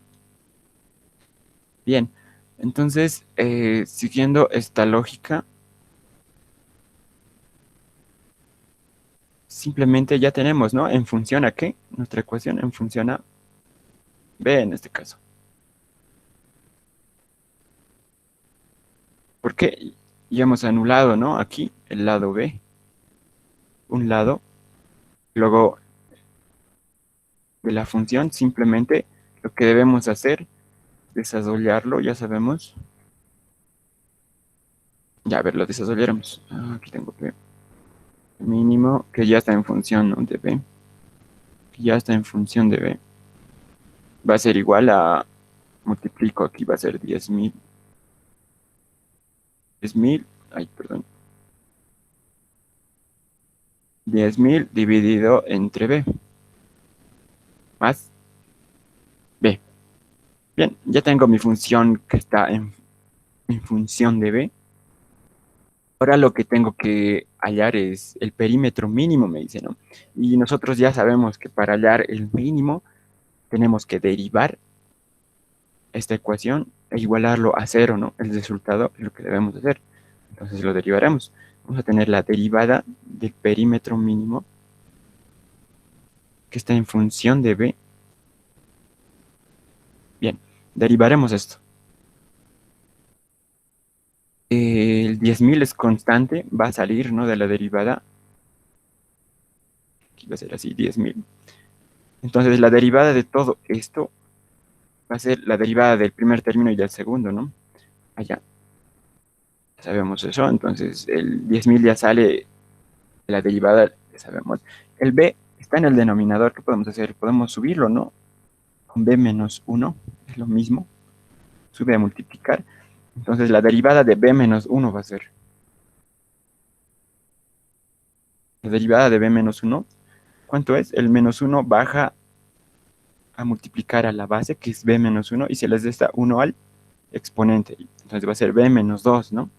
Bien. Entonces, siguiendo esta lógica, simplemente ya tenemos, ¿no? En función a qué, nuestra ecuación en función a B en este caso. Porque ya hemos anulado, ¿no? Aquí el lado B, un lado, luego de la función, simplemente lo que debemos hacer es desarrollarlo, ya sabemos. Ya, a ver, lo desarrollaremos. Aquí tengo B mínimo, que ya está en función, ¿no? De B, que ya está en función de B. Va a ser igual a, multiplico aquí, va a ser 10.000. 10.000, ay, perdón. 10.000 dividido entre B, más B. Bien, ya tengo mi función que está en función de B. Ahora lo que tengo que hallar es el perímetro mínimo, me dice, ¿no? Y nosotros ya sabemos que para hallar el mínimo tenemos que derivar esta ecuación e igualarlo a cero, ¿no? El resultado es lo que debemos hacer. Entonces lo derivaremos. Vamos a tener la derivada del perímetro mínimo que está en función de B. Bien, derivaremos esto. El 10.000 es constante, va a salir, ¿no? De la derivada. Aquí va a ser así, 10.000. Entonces la derivada de todo esto va a ser la derivada del primer término y del segundo, ¿no? Allá. Ya sabemos eso, entonces el 10.000 ya sale de la derivada, ya sabemos. El B está en el denominador, ¿qué podemos hacer? Podemos subirlo, ¿no? Con B menos 1, es lo mismo. Sube a multiplicar. Entonces la derivada de B menos 1 va a ser. La derivada de B menos 1, ¿cuánto es? El menos 1 baja a multiplicar a la base, que es B menos 1, y se les resta 1 al exponente. Entonces va a ser B menos 2, ¿no?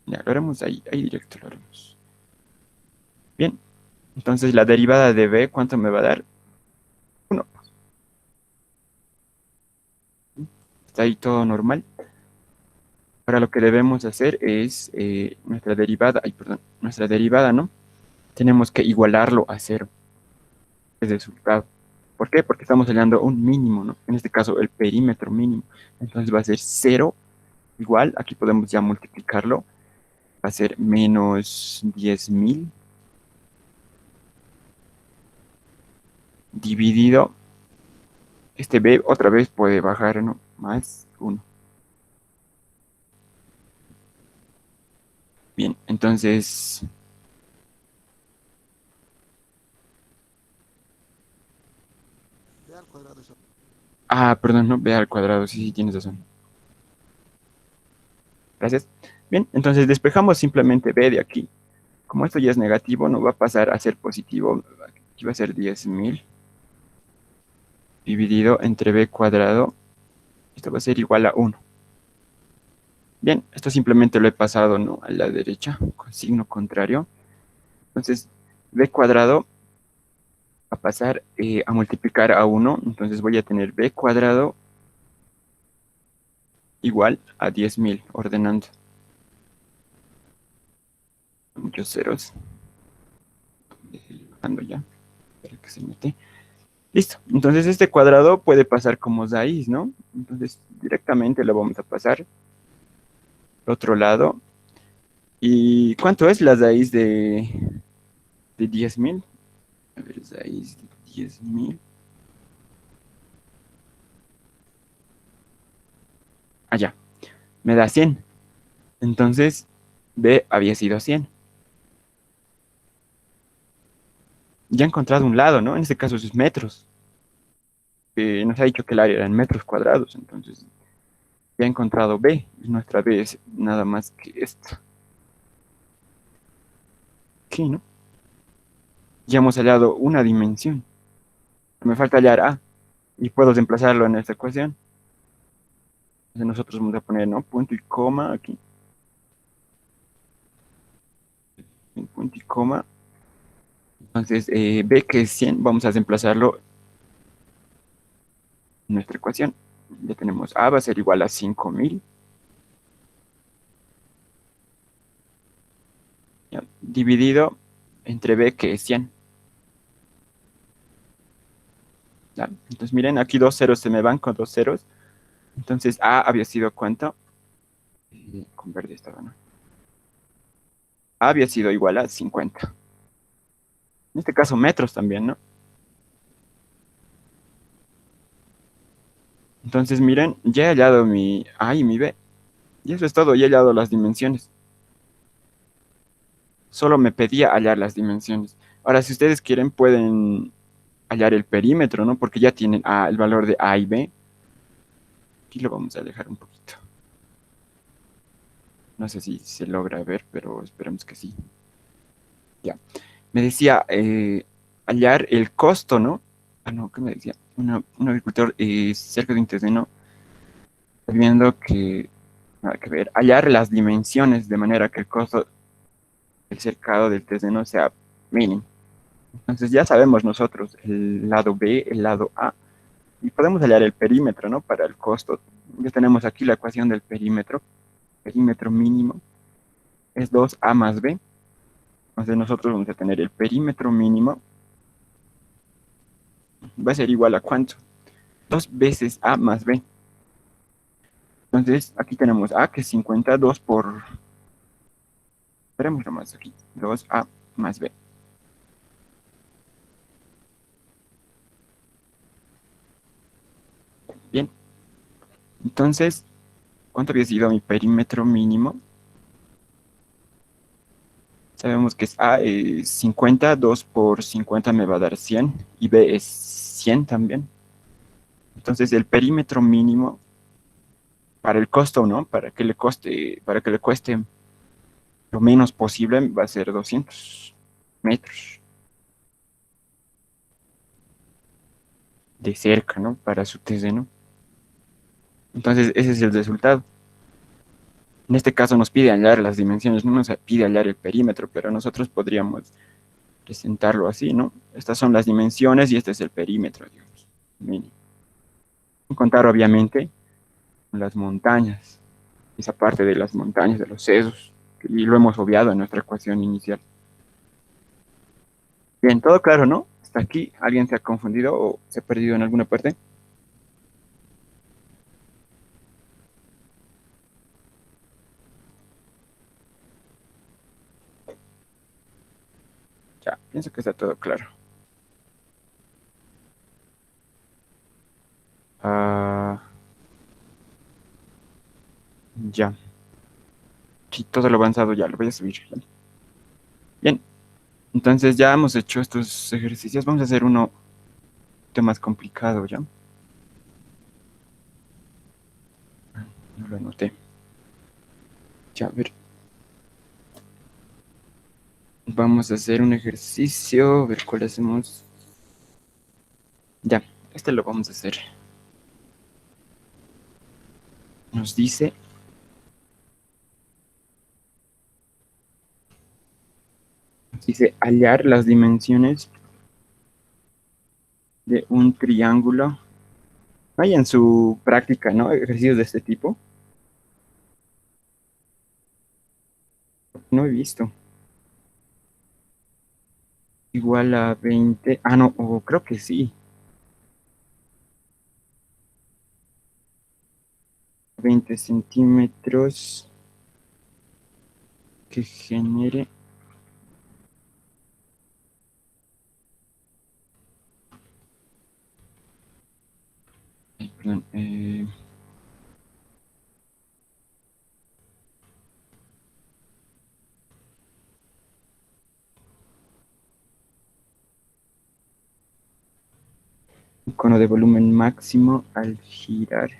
Ya, lo haremos ahí directo, lo haremos. Bien, entonces la derivada de B, ¿cuánto me va a dar? 1. Está ahí todo normal. Ahora lo que debemos hacer es nuestra derivada, nuestra derivada, ¿no? Tenemos que igualarlo a cero, el resultado. ¿Por qué? Porque estamos hallando un mínimo, ¿no? En este caso, el perímetro mínimo. Entonces va a ser 0 igual, aquí podemos ya multiplicarlo, va a ser menos 10.000 dividido, este B otra vez puede bajar, ¿no? Más 1. Bien, entonces, B al cuadrado eso. perdón, no, B al cuadrado, sí, tienes razón. Gracias. Bien, entonces despejamos simplemente B de aquí. Como esto ya es negativo, no va a pasar a ser positivo. Aquí va a ser 10.000 dividido entre B cuadrado. Esto va a ser igual a 1. Bien, esto simplemente lo he pasado, ¿no? A la derecha, con signo contrario. Entonces, B cuadrado va a pasar a multiplicar a 1. Entonces voy a tener B cuadrado igual a 10.000, ordenando. Muchos ceros. Bajando ya, para que se mete. Listo. Entonces este cuadrado puede pasar como raíz, ¿no? Entonces directamente lo vamos a pasar al otro lado. ¿Y cuánto es la raíz de 10.000? A ver, raíz de 10.000. Allá. Me da 100. Entonces B había sido 100. Ya he encontrado un lado, ¿no? En este caso es metros. Nos ha dicho que el área era en metros cuadrados. Entonces ya he encontrado B. Y nuestra B es nada más que esto. Aquí, ¿no? Ya hemos hallado una dimensión. Me falta hallar A y puedo reemplazarlo en esta ecuación. Entonces nosotros vamos a poner, ¿no? Punto y coma aquí. Punto y coma. Entonces, B que es 100, vamos a reemplazarlo en nuestra ecuación. Ya tenemos A va a ser igual a 5000. ¿Ya? Dividido entre B que es 100. ¿Ya? Entonces, miren, aquí dos ceros se me van con dos ceros. Entonces, A había sido ¿cuánto? Con verde estaba, ¿no? A había sido igual a 50. En este caso, metros también, ¿no? Entonces, miren, ya he hallado mi A y mi B. Y eso es todo, ya he hallado las dimensiones. Solo me pedía hallar las dimensiones. Ahora, si ustedes quieren, pueden hallar el perímetro, ¿no? Porque ya tienen el valor de A y B. Aquí lo vamos a dejar un poquito. No sé si se logra ver, pero esperemos que sí. Ya. Me decía hallar el costo, ¿no? Ah, no, ¿qué me decía? Un agricultor cerca de un terreno, viendo que, nada que ver, hallar las dimensiones de manera que el costo del cercado del terreno sea mínimo. Entonces ya sabemos nosotros el lado B, el lado A, y podemos hallar el perímetro, ¿no? Para el costo. Ya tenemos aquí la ecuación del perímetro. Perímetro mínimo es 2A más B. Entonces nosotros vamos a tener el perímetro mínimo. Va a ser igual a ¿cuánto? 2 veces A más B. Entonces aquí tenemos A que es 52 por... Esperemos nomás aquí. 2A más B. Bien. Entonces, ¿cuánto había sido mi perímetro mínimo? Sabemos que es A, 50, 2 por 50 me va a dar 100 y B es 100 también. Entonces el perímetro mínimo para el costo, ¿no? Para que le cueste lo menos posible va a ser 200 metros de cerca, ¿no? Para su terreno. Entonces ese es el resultado. En este caso nos pide hallar las dimensiones, no nos pide hallar el perímetro, pero nosotros podríamos presentarlo así, ¿no? Estas son las dimensiones y este es el perímetro, digamos, mínimo. Sin contar, obviamente, las montañas, esa parte de las montañas, de los sesos, y lo hemos obviado en nuestra ecuación inicial. Bien, todo claro, ¿no? Hasta aquí, ¿alguien se ha confundido o se ha perdido en alguna parte? Ya, pienso que está todo claro. Ah, ya. Sí, todo lo avanzado ya, lo voy a subir. Bien, entonces ya hemos hecho estos ejercicios. Vamos a hacer uno un poquito más complicado, ¿ya? No lo anoté. Ya, a ver. Vamos a hacer un ejercicio, a ver cuál hacemos. Ya, este lo vamos a hacer. Nos dice hallar las dimensiones de un triángulo. Hay en su práctica, ¿no? Ejercicios de este tipo. No he visto. Igual a 20. Ah, no, creo que sí. 20 centímetros que genere. Ay, perdón. Un cono de volumen máximo al girar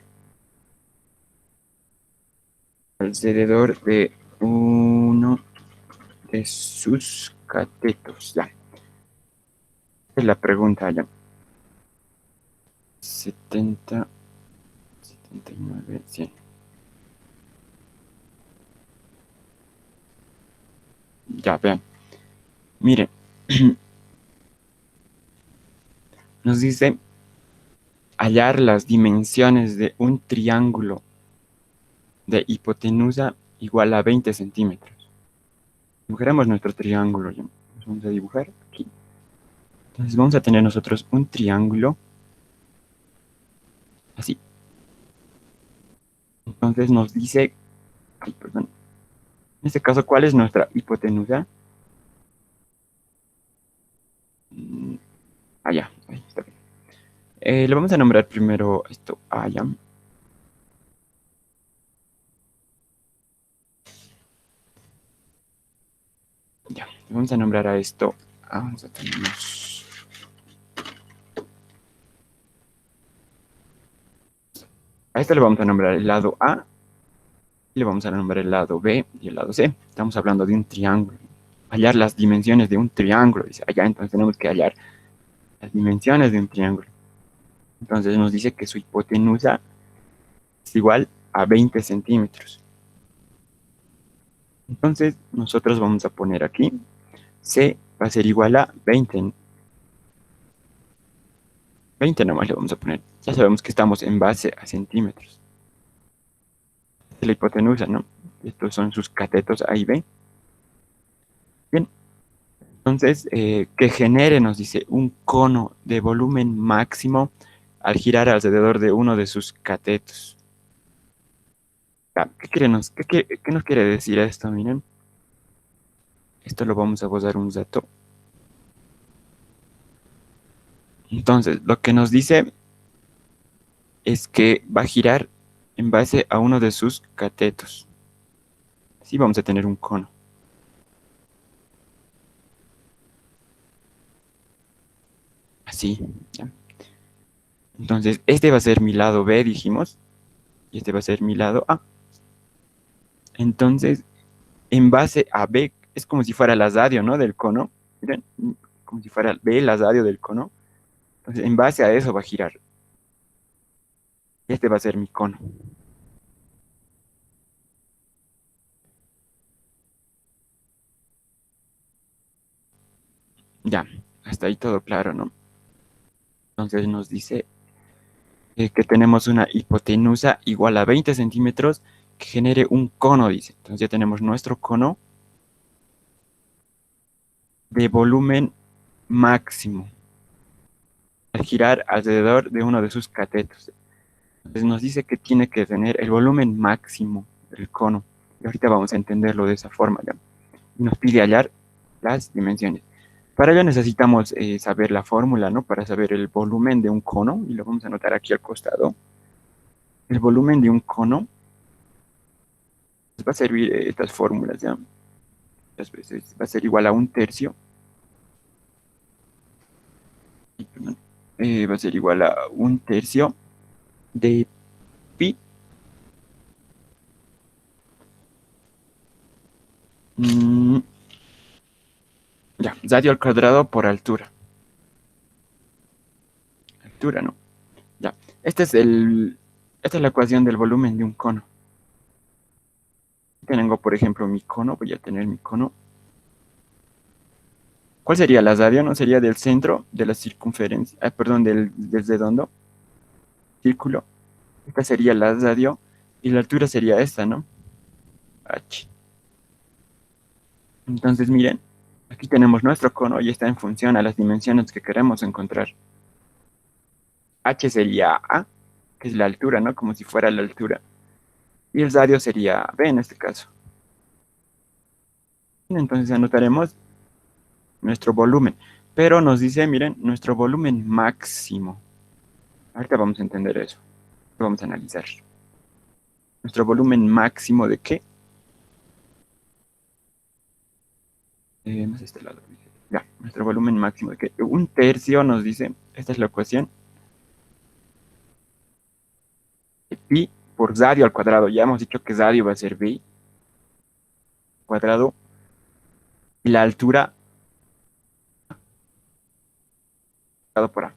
alrededor de uno de sus catetos. Ya. Es la pregunta ya. 70, 79, 100. Ya, vean. Miren. Nos dice hallar las dimensiones de un triángulo de hipotenusa igual a 20 centímetros. Dibujaremos nuestro triángulo. Ya. Nos vamos a dibujar aquí. Entonces vamos a tener nosotros un triángulo así. Entonces nos dice, ay, perdón, en este caso, ¿cuál es nuestra hipotenusa? Ya, ahí está bien. Le vamos a nombrar primero esto ya. Ya, le vamos a nombrar a esto. Vamos a tener a esto le vamos a nombrar el lado A, y le vamos a nombrar el lado B y el lado C. Estamos hablando de un triángulo. Hallar las dimensiones de un triángulo, dice allá, entonces tenemos que hallar las dimensiones de un triángulo. Entonces nos dice que su hipotenusa es igual a 20 centímetros. Entonces nosotros vamos a poner aquí, C va a ser igual a 20. 20 nomás le vamos a poner. Ya sabemos que estamos en base a centímetros. La hipotenusa, ¿no? Estos son sus catetos A y B. Bien, entonces, que genere, nos dice, un cono de volumen máximo al girar alrededor de uno de sus catetos. ¿Qué nos quiere decir esto? Miren, esto lo vamos a gozar un rato. Entonces, lo que nos dice es que va a girar en base a uno de sus catetos. Así vamos a tener un cono. Así, ¿ya? Entonces, este va a ser mi lado B, dijimos, y este va a ser mi lado A. Entonces, en base a B, es como si fuera el asadio, ¿no? Del cono. Miren, como si fuera B, el asadio del cono. Entonces, en base a eso va a girar. Este va a ser mi cono. Ya, hasta ahí todo claro, ¿no? Entonces nos dice que tenemos una hipotenusa igual a 20 centímetros que genere un cono, dice. Entonces ya tenemos nuestro cono de volumen máximo al girar alrededor de uno de sus catetos. Entonces nos dice que tiene que tener el volumen máximo del cono. Y ahorita vamos a entenderlo de esa forma, ¿ya? Y nos pide hallar las dimensiones. Para ello necesitamos saber la fórmula, ¿no? Para saber el volumen de un cono, y lo vamos a anotar aquí al costado. El volumen de un cono va a servir estas fórmulas, ¿ya? Muchas veces va a ser igual a un tercio. Perdón, va a ser igual a un tercio de pi. Mm, ya, radio al cuadrado por altura. Altura, ¿no? Ya, esta es la ecuación del volumen de un cono. Tengo, por ejemplo, mi cono, voy a tener mi cono. ¿Cuál sería la radio? ¿No sería del centro de la circunferencia? Perdón, del redondo, círculo. Esta sería la radio y la altura sería esta, ¿no? H. Entonces, miren, aquí tenemos nuestro cono y está en función a las dimensiones que queremos encontrar. H sería A, que es la altura, ¿no? Como si fuera la altura. Y el radio sería B en este caso. Entonces anotaremos nuestro volumen. Pero nos dice, miren, nuestro volumen máximo. Ahorita vamos a entender eso. Lo vamos a analizar. ¿Nuestro volumen máximo de qué? Más este lado. Ya, nuestro volumen máximo de qué? Un tercio nos dice, esta es la ecuación. Pi por radio al cuadrado. Ya hemos dicho que radio va a ser B cuadrado. Y la altura multiplicado por A.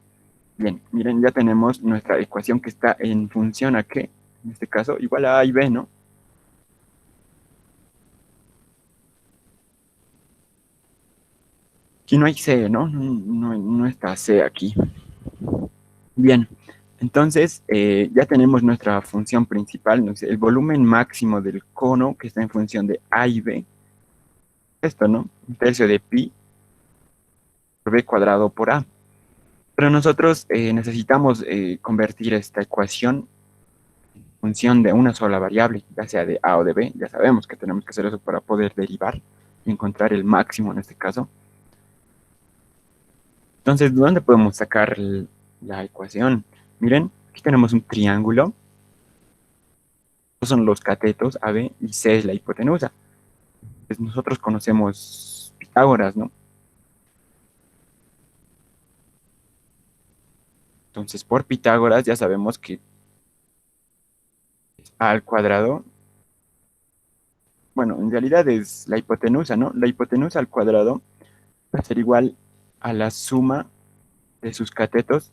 Bien, miren, ya tenemos nuestra ecuación que está en función a qué, en este caso, igual a A y B, ¿no? Aquí no hay C, ¿no? No está C aquí. Bien, entonces ya tenemos nuestra función principal, ¿no? El volumen máximo del cono que está en función de A y B. Esto, ¿no? Un tercio de pi por B cuadrado por A. Pero nosotros necesitamos convertir esta ecuación en función de una sola variable, ya sea de A o de B. Ya sabemos que tenemos que hacer eso para poder derivar y encontrar el máximo en este caso. Entonces, ¿de dónde podemos sacar la ecuación? Miren, aquí tenemos un triángulo. Estos son los catetos, AB, y C es la hipotenusa. Pues nosotros conocemos Pitágoras, ¿no? Entonces, por Pitágoras ya sabemos que es A al cuadrado. Bueno, en realidad es la hipotenusa, ¿no? La hipotenusa al cuadrado va a ser igual a la suma de sus catetos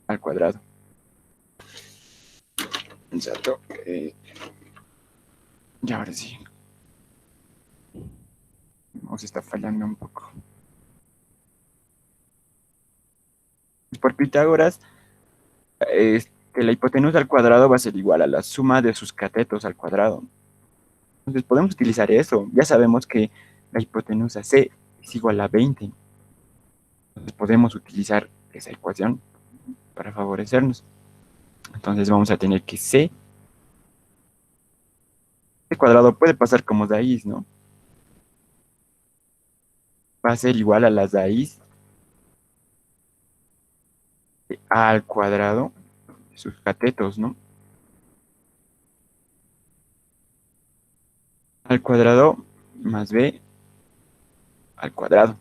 al cuadrado. Exacto. Y ahora sí. Nos está fallando un poco. Por Pitágoras, la hipotenusa al cuadrado va a ser igual a la suma de sus catetos al cuadrado. Entonces podemos utilizar eso. Ya sabemos que la hipotenusa C es igual a 20. Entonces podemos utilizar esa ecuación para favorecernos. Entonces vamos a tener que C, este cuadrado puede pasar como raíz, ¿no? Va a ser igual a la raíz de A al cuadrado de sus catetos, ¿no? Al cuadrado más B al cuadrado.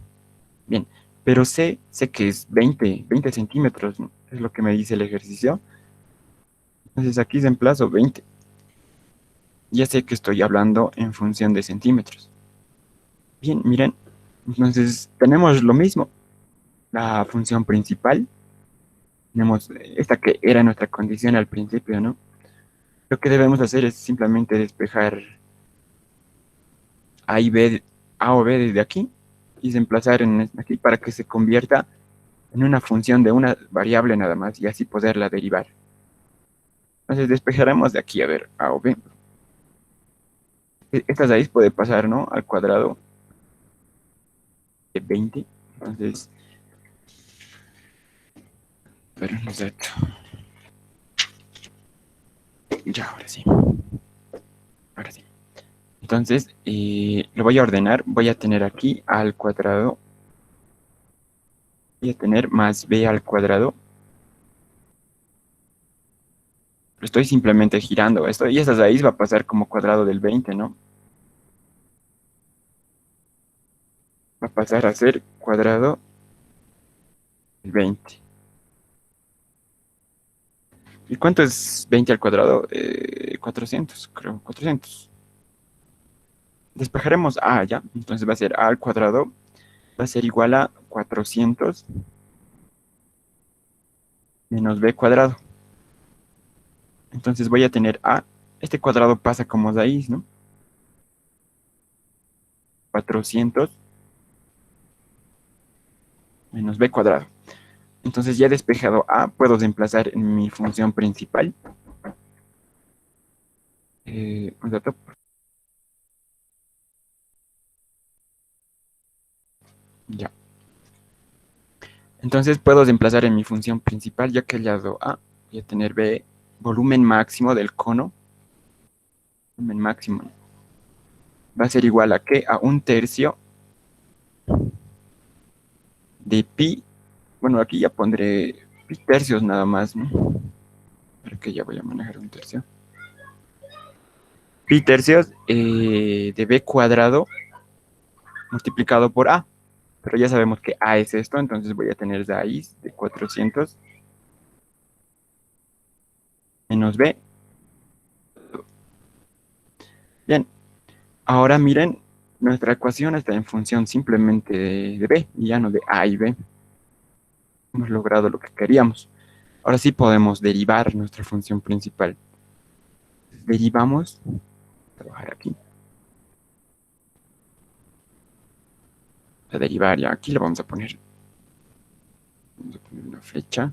Bien, pero sé que es 20 centímetros, ¿no? Es lo que me dice el ejercicio. Entonces aquí reemplazo 20. Ya sé que estoy hablando en función de centímetros. Bien, miren, entonces tenemos lo mismo. La función principal, tenemos esta que era nuestra condición al principio, ¿no? Lo que debemos hacer es simplemente despejar A y B, A o B desde aquí y reemplazar en aquí para que se convierta en una función de una variable nada más y así poderla derivar. Entonces despejaremos de aquí a ver A o B. Esta raíz puede pasar, ¿no? Al cuadrado de 20. Entonces, pero no es esto. Ya, ahora sí. Ahora sí. Entonces, lo voy a ordenar. Voy a tener aquí A al cuadrado. Voy a tener más B al cuadrado. Lo estoy simplemente girando esto. Y esa raíz va a pasar como cuadrado del 20, ¿no? Va a pasar a ser cuadrado del 20. ¿Y cuánto es 20 al cuadrado? 400, creo. 400. Despejaremos A, ¿ya? Entonces va a ser A al cuadrado. Va a ser igual a 400 menos B cuadrado. Entonces voy a tener A. Este cuadrado pasa como raíz, ¿no? 400 menos B cuadrado. Entonces ya despejado A, puedo reemplazar en mi función principal. Un dato. Ya. Entonces puedo reemplazar en mi función principal, ya que el lado A, voy a tener B, volumen máximo del cono. Volumen máximo. Va a ser igual a ¿qué? A un tercio de pi. Bueno, aquí ya pondré pi tercios nada más, ¿no? Porque ya voy a manejar un tercio. Pi tercios de B cuadrado multiplicado por A. Pero ya sabemos que A es esto, entonces voy a tener raíz de 400 menos B. Bien, ahora miren, nuestra ecuación está en función simplemente de B, y ya no de A y B. hemos logrado lo que queríamos. Ahora sí podemos derivar nuestra función principal. Derivamos, voy a trabajar aquí. A derivar, ya aquí le vamos a poner una flecha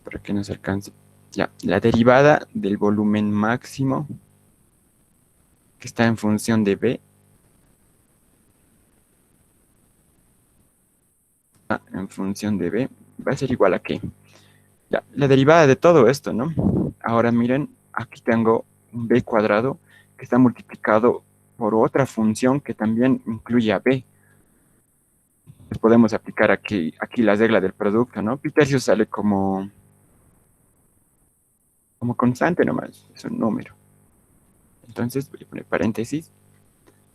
para que nos alcance. Ya, la derivada del volumen máximo que está en función de B en función de B va a ser igual a ¿qué? Ya, la derivada de todo esto, ¿no? Ahora miren, aquí tengo un B cuadrado que está multiplicado por otra función que también incluye a B. Pues podemos aplicar aquí la regla del producto, ¿no? Pi tercios sale como constante nomás, es un número. Entonces voy a poner paréntesis.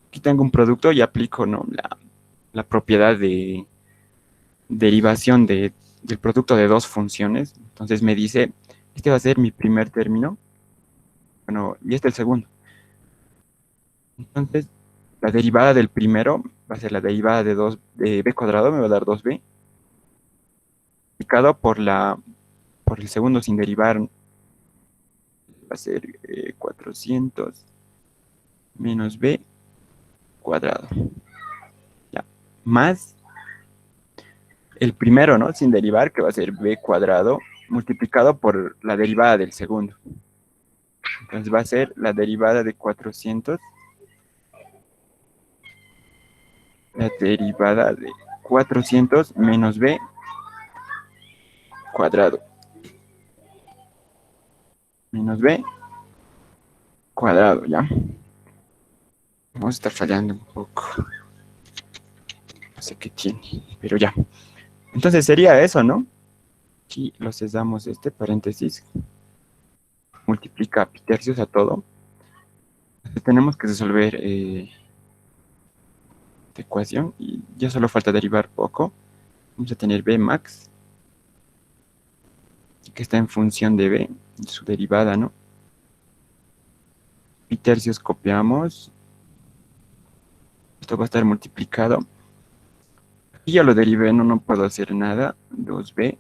Aquí tengo un producto y aplico, ¿no? la propiedad de derivación del producto de dos funciones. Entonces me dice, este va a ser mi primer término, bueno, y este el segundo. Entonces, la derivada del primero va a ser la derivada de b cuadrado, me va a dar 2b, multiplicado por el segundo sin derivar, va a ser 400 menos b cuadrado. Ya. Más el primero, ¿no? Sin derivar, que va a ser b cuadrado, multiplicado por la derivada del segundo. Entonces va a ser la derivada de 400, la derivada de 400 menos b cuadrado. Menos b cuadrado, ¿ya? Vamos a estar fallando un poco. No sé qué tiene, pero ya. Entonces sería eso, ¿no? Aquí lo cesamos paréntesis. Multiplica pi tercios a todo. Entonces tenemos que resolver esta ecuación y ya solo falta derivar poco. Vamos a tener b max, que está en función de b, su derivada, ¿no? Pi tercios copiamos. Esto va a estar multiplicado. Aquí ya lo derivé, no puedo hacer nada. 2b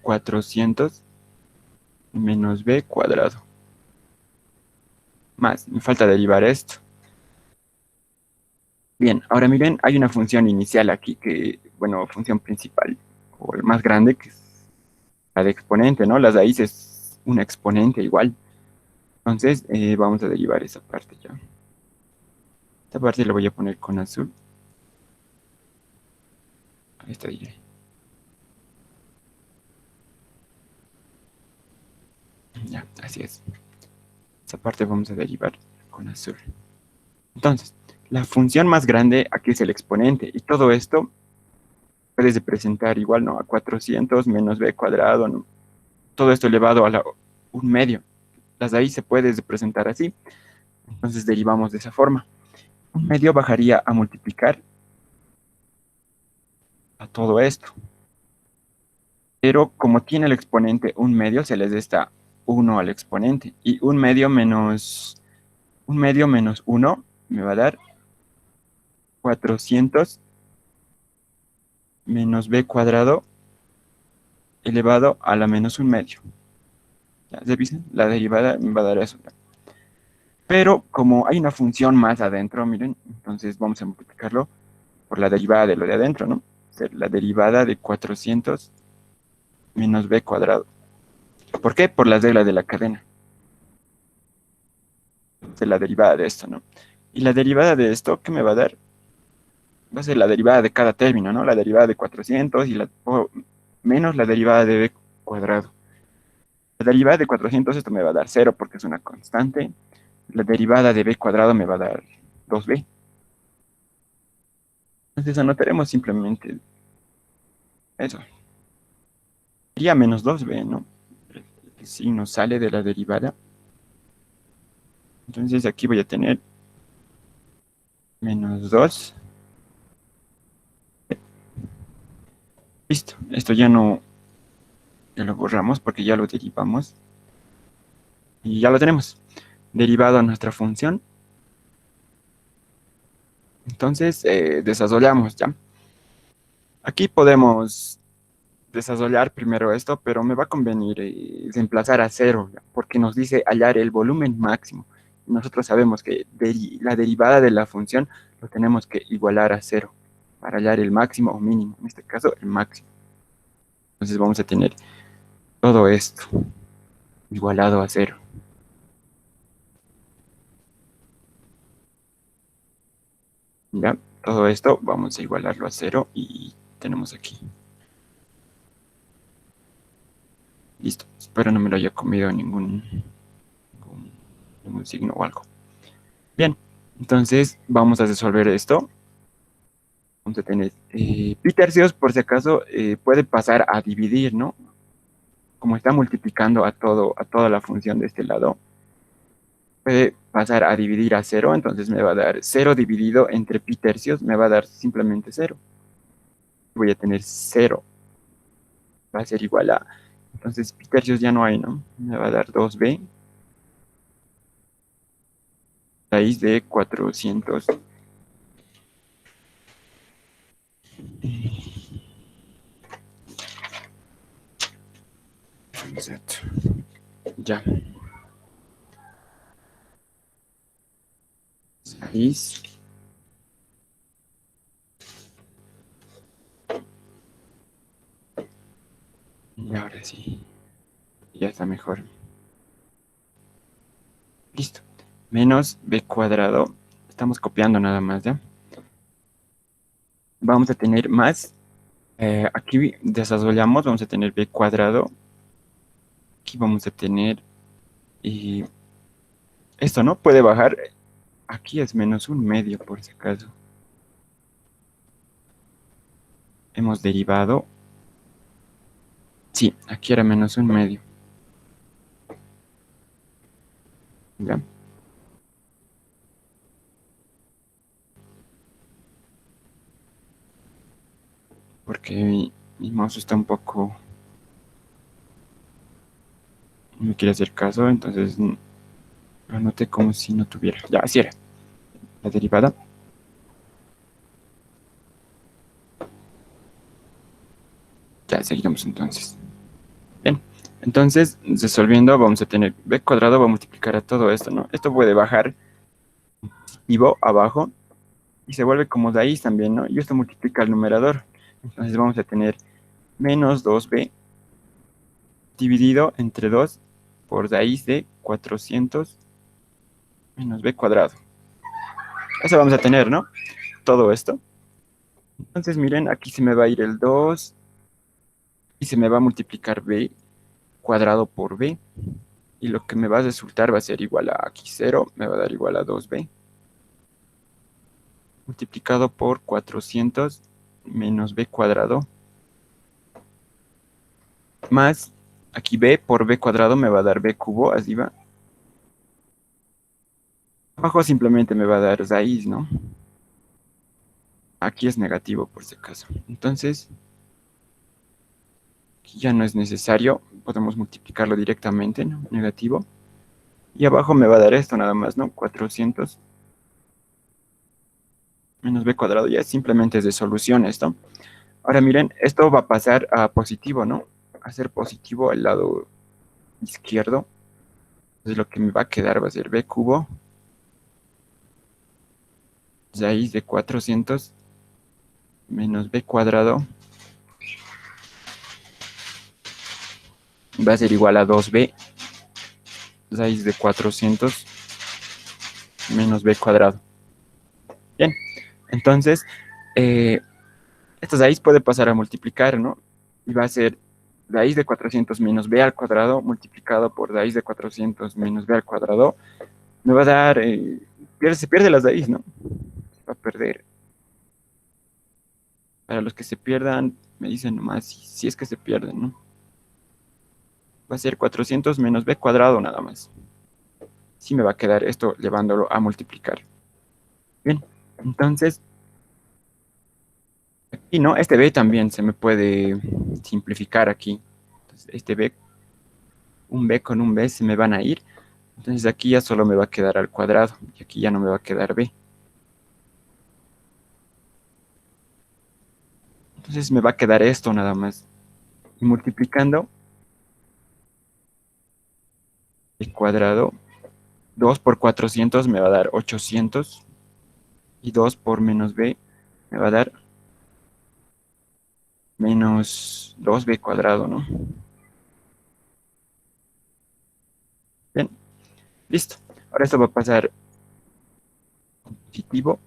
400 menos b cuadrado. Más, me falta derivar esto. Bien, ahora miren, hay una función inicial aquí que, bueno, función principal, o el más grande, que es la de exponente, ¿no? Las raíces es una exponente igual. Entonces, vamos a derivar esa parte ya. Esta parte la voy a poner con azul. Ahí está, diré. Ya, así es. Esa parte vamos a derivar con azul. Entonces, la función más grande aquí es el exponente. Y todo esto puedes representar igual, ¿no? A 400 menos b cuadrado, ¿no? Todo esto elevado a un medio. Las de ahí se puede representar así. Entonces derivamos de esa forma. Un medio bajaría a multiplicar a todo esto. Pero como tiene el exponente un medio, se les resta 1 al exponente. Y un medio menos 1 me va a dar 400 menos b cuadrado elevado a la menos un medio. ¿Ya se viste? La derivada me va a dar eso. Pero como hay una función más adentro, miren, entonces vamos a multiplicarlo por la derivada de lo de adentro, ¿no? O sea, la derivada de 400 menos b cuadrado. ¿Por qué? Por la regla de la cadena. De la derivada de esto, ¿no? Y la derivada de esto, ¿qué me va a dar? Va a ser la derivada de cada término, ¿no? La derivada de 400 y menos la derivada de b cuadrado. La derivada de 400, esto me va a dar 0 porque es una constante. La derivada de b cuadrado me va a dar 2b. Entonces anotaremos simplemente eso. Sería menos 2b, ¿no? El signo sale de la derivada. Entonces aquí voy a tener menos 2. Listo, esto ya no, ya lo borramos porque ya lo derivamos. Y ya lo tenemos, derivado a nuestra función. Entonces, desarrollamos ya. Aquí podemos desarrollar primero esto, pero me va a convenir reemplazar a cero, ¿ya? Porque nos dice hallar el volumen máximo. Nosotros sabemos que la derivada de la función lo tenemos que igualar a cero para hallar el máximo o mínimo, en este caso el máximo. Entonces vamos a tener todo esto igualado a cero. ¿Ya? Todo esto vamos a igualarlo a cero y tenemos aquí. Listo. Espero no me lo haya comido ningún signo o algo. Bien, entonces vamos a resolver esto. Vamos a tener pi tercios, por si acaso, puede pasar a dividir, ¿no? Como está multiplicando a toda la función de este lado, puede pasar a dividir a cero, entonces me va a dar cero dividido entre pi tercios, me va a dar simplemente cero. Voy a tener cero, va a ser igual a, entonces pi tercios ya no hay, ¿no? Me va a dar 2b raíz de 400. Exacto. Ya. Raíz. Y ahora sí, ya está mejor. Listo. Menos b cuadrado. Estamos copiando nada más, ¿ya? Vamos a tener más. Aquí desarrollamos, vamos a tener b cuadrado. Aquí vamos a tener. Y esto no puede bajar. Aquí es menos un medio, por si acaso. Hemos derivado. Sí, aquí era menos un medio. ¿Ya? Porque mi mouse está un poco. No me quiere hacer caso, entonces lo anoté como si no tuviera. Ya, así era. La derivada. Ya, seguiremos entonces. Bien, entonces, resolviendo, vamos a tener b cuadrado, va a multiplicar a todo esto, ¿no? Esto puede bajar positivo abajo y se vuelve como raíz también, ¿no? Y esto multiplica el numerador. Entonces vamos a tener menos 2b dividido entre 2 por raíz de 400 menos b cuadrado. Eso vamos a tener, ¿no? Todo esto. Entonces, miren, aquí se me va a ir el 2 y se me va a multiplicar b cuadrado por b. Y lo que me va a resultar va a ser igual a aquí 0, me va a dar igual a 2b. Multiplicado por 400 menos b cuadrado. Más, aquí b por b cuadrado me va a dar b cubo, así va. Abajo simplemente me va a dar raíz, ¿no? Aquí es negativo por si acaso. Entonces, aquí ya no es necesario. Podemos multiplicarlo directamente, ¿no? Negativo. Y abajo me va a dar esto nada más, ¿no? 400 menos b cuadrado. Ya simplemente es de solución esto. Ahora miren, esto va a pasar a positivo, ¿no? A ser positivo al lado izquierdo. Entonces lo que me va a quedar va a ser b cubo raíz de 400 menos b cuadrado va a ser igual a 2b raíz de 400 menos b cuadrado. Bien, entonces, esta raíz puede pasar a multiplicar, ¿no? Y va a ser raíz de 400 menos b al cuadrado multiplicado por raíz de 400 menos b al cuadrado. Me va a dar, se pierde la raíz, ¿no? Se va a perder. Para los que se pierdan, me dicen nomás si es que se pierden, ¿no? Va a ser 400 menos b cuadrado nada más. Sí me va a quedar esto llevándolo a multiplicar. Bien, entonces, aquí, ¿no? Este b también se me puede simplificar aquí. Entonces, este b, un b con un b se me van a ir. Entonces aquí ya solo me va a quedar al cuadrado. Y aquí ya no me va a quedar b. Entonces me va a quedar esto nada más. Y multiplicando el cuadrado, 2 por 400 me va a dar 800. Y 2 por menos b me va a dar menos 2b cuadrado, ¿no? Bien, listo. Ahora esto va a pasar positivo.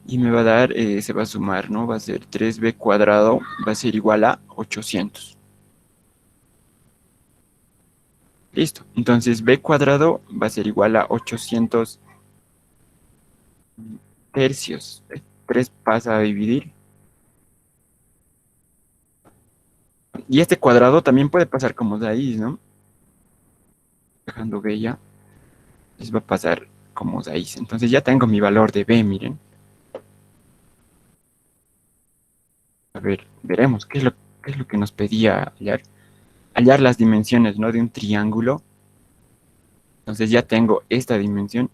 Y me va a dar, se va a sumar, ¿no? Va a ser 3b cuadrado, va a ser igual a 800. Listo. Entonces b cuadrado va a ser igual a 800 tercios. 3 pasa a dividir. Y este cuadrado también puede pasar como raíz, ¿no? Dejando b ya. Les va a pasar como raíz. Entonces ya tengo mi valor de b, miren. A ver, veremos qué es lo que nos pedía hallar. Hallar las dimensiones, ¿no? De un triángulo. Entonces ya tengo esta dimensión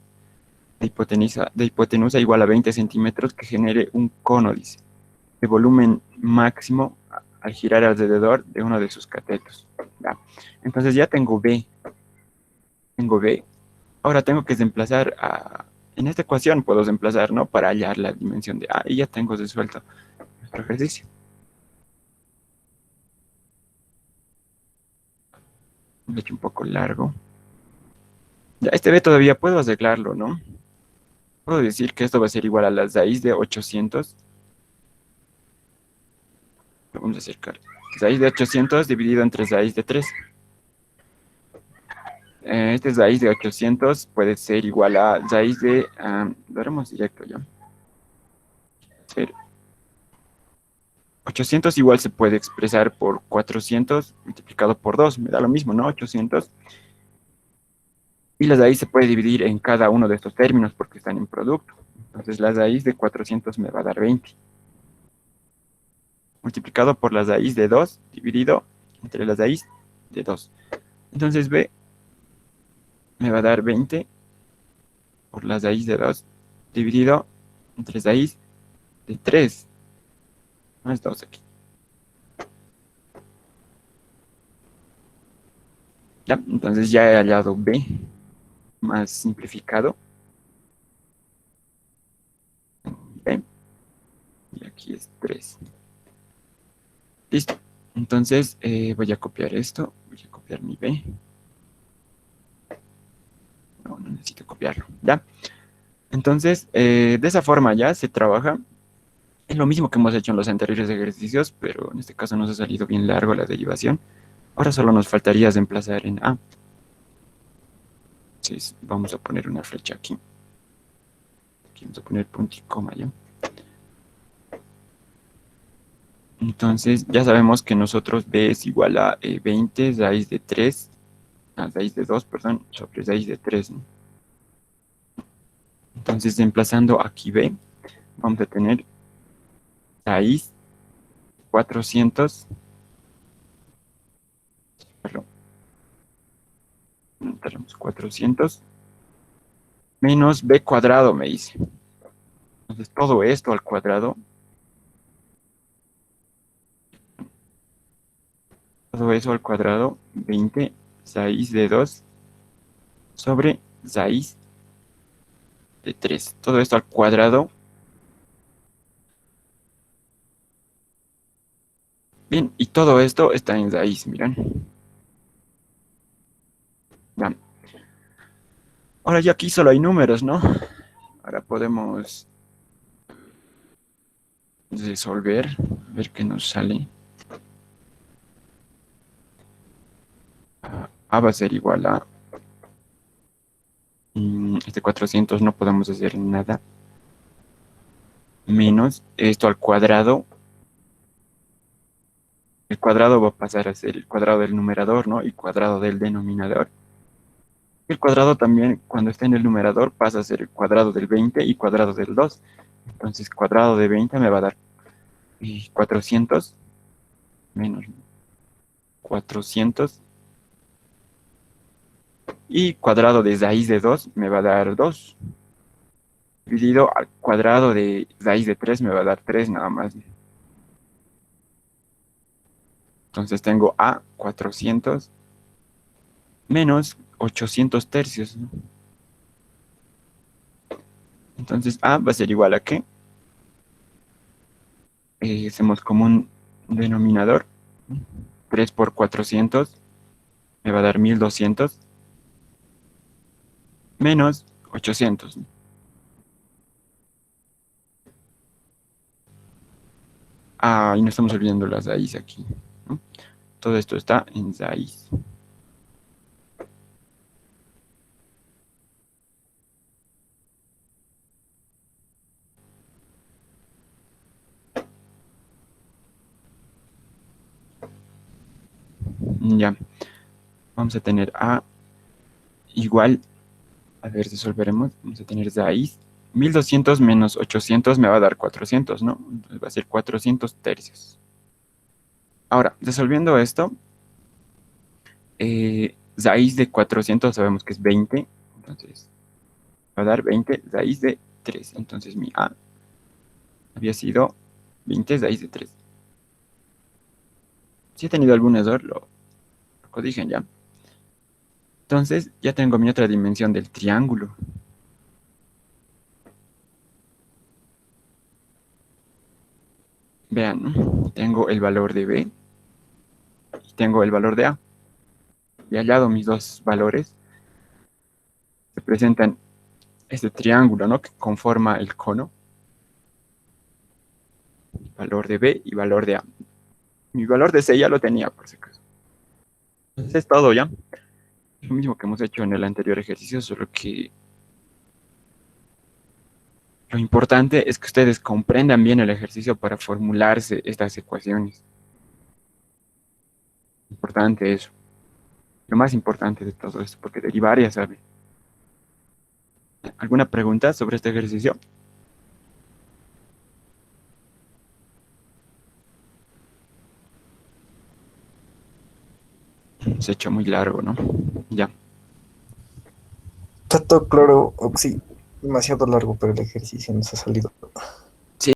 de hipotenusa igual a 20 centímetros que genere un cono, dice, de volumen máximo al girar alrededor de uno de sus catetos. ¿Ya? Entonces ya tengo B. Tengo B. Ahora tengo que desplazar a... En esta ecuación puedo desplazar, ¿no? Para hallar la dimensión de A. Y ya tengo resuelto nuestro ejercicio. Lo he hecho un poco largo. Ya, este B todavía puedo arreglarlo, ¿no? Puedo decir que esto va a ser igual a la raíz de 800. Lo vamos a acercar. Raíz de 800 dividido entre raíz de 3. Este raíz de 800 puede ser igual a raíz de... lo haremos directo ya. Ser 800 igual se puede expresar por 400 multiplicado por 2. Me da lo mismo, ¿no? 800. Y la raíz se puede dividir en cada uno de estos términos porque están en producto. Entonces la raíz de 400 me va a dar 20. Multiplicado por la raíz de 2 dividido entre la raíz de 2. Entonces B me va a dar 20 por la raíz de 2 dividido entre raíz de 3. No es 2 aquí. Ya, entonces ya he hallado B más simplificado. B. Y aquí es 3. Listo. Entonces voy a copiar esto. Voy a copiar mi B. No necesito copiarlo. Ya. Entonces, de esa forma ya se trabaja. Es lo mismo que hemos hecho en los anteriores ejercicios, pero en este caso nos ha salido bien largo la derivación. Ahora solo nos faltaría reemplazar en A. Entonces, vamos a poner una flecha aquí. Aquí vamos a poner punto y coma ya. Entonces, ya sabemos que nosotros B es igual a 20 raíz de 3, raíz de 2, perdón, sobre raíz de 3, ¿no? Entonces, reemplazando aquí B, vamos a tener raíz 400, perdón, tenemos 400 menos B cuadrado, me dice. Entonces, todo esto al cuadrado, todo eso al cuadrado, 20 raíz de 2 sobre raíz de 3. Todo esto al cuadrado. Bien, y todo esto está en raíz, miren. Ya. Ahora ya aquí solo hay números, ¿no? Ahora podemos resolver, ver qué nos sale. A va a ser igual a... este 400 no podemos hacer nada. Menos esto al cuadrado. El cuadrado va a pasar a ser el cuadrado del numerador, ¿no? Y cuadrado del denominador. El cuadrado también, cuando está en el numerador, pasa a ser el cuadrado del 20 y cuadrado del 2. Entonces, cuadrado de 20 me va a dar 400 menos 400. Y cuadrado de raíz de 2 me va a dar 2. dividido al cuadrado de raíz de 3 me va a dar 3 nada más. Entonces tengo a 400 menos 800 tercios, ¿no? Entonces a va a ser igual a ¿qué? Hacemos como un denominador. 3 por 400 me va a dar 1200 menos 800, ¿no? Ah, y no estamos olvidando las raíces aquí, ¿no? Todo esto está en raíz. Ya. Vamos a tener a igual, a ver, resolveremos. Vamos a tener raíz. 1200 menos 800 me va a dar 400, ¿no? Entonces va a ser 400 tercios. Ahora, resolviendo esto, raíz de 400 sabemos que es 20. Entonces, va a dar 20 raíz de 3. Entonces, mi a había sido 20 raíz de 3. Si he tenido algún error, lo corrigen ya. Entonces, ya tengo mi otra dimensión del triángulo. Vean, ¿no? Tengo el valor de B y tengo el valor de A. Y hallado mis dos valores, se presentan este triángulo, ¿no? Que conforma el cono. Valor de B y valor de A. Mi valor de C ya lo tenía, por si acaso. Entonces es todo ya. Lo mismo que hemos hecho en el anterior ejercicio, solo que lo importante es que ustedes comprendan bien el ejercicio para formularse estas ecuaciones. Importante eso. Lo más importante de todo esto, porque derivar ya sabe. ¿Alguna pregunta sobre este ejercicio? Se ha hecho muy largo, ¿no? Ya. Está todo claro, Oxy. Demasiado largo, pero el ejercicio nos ha salido.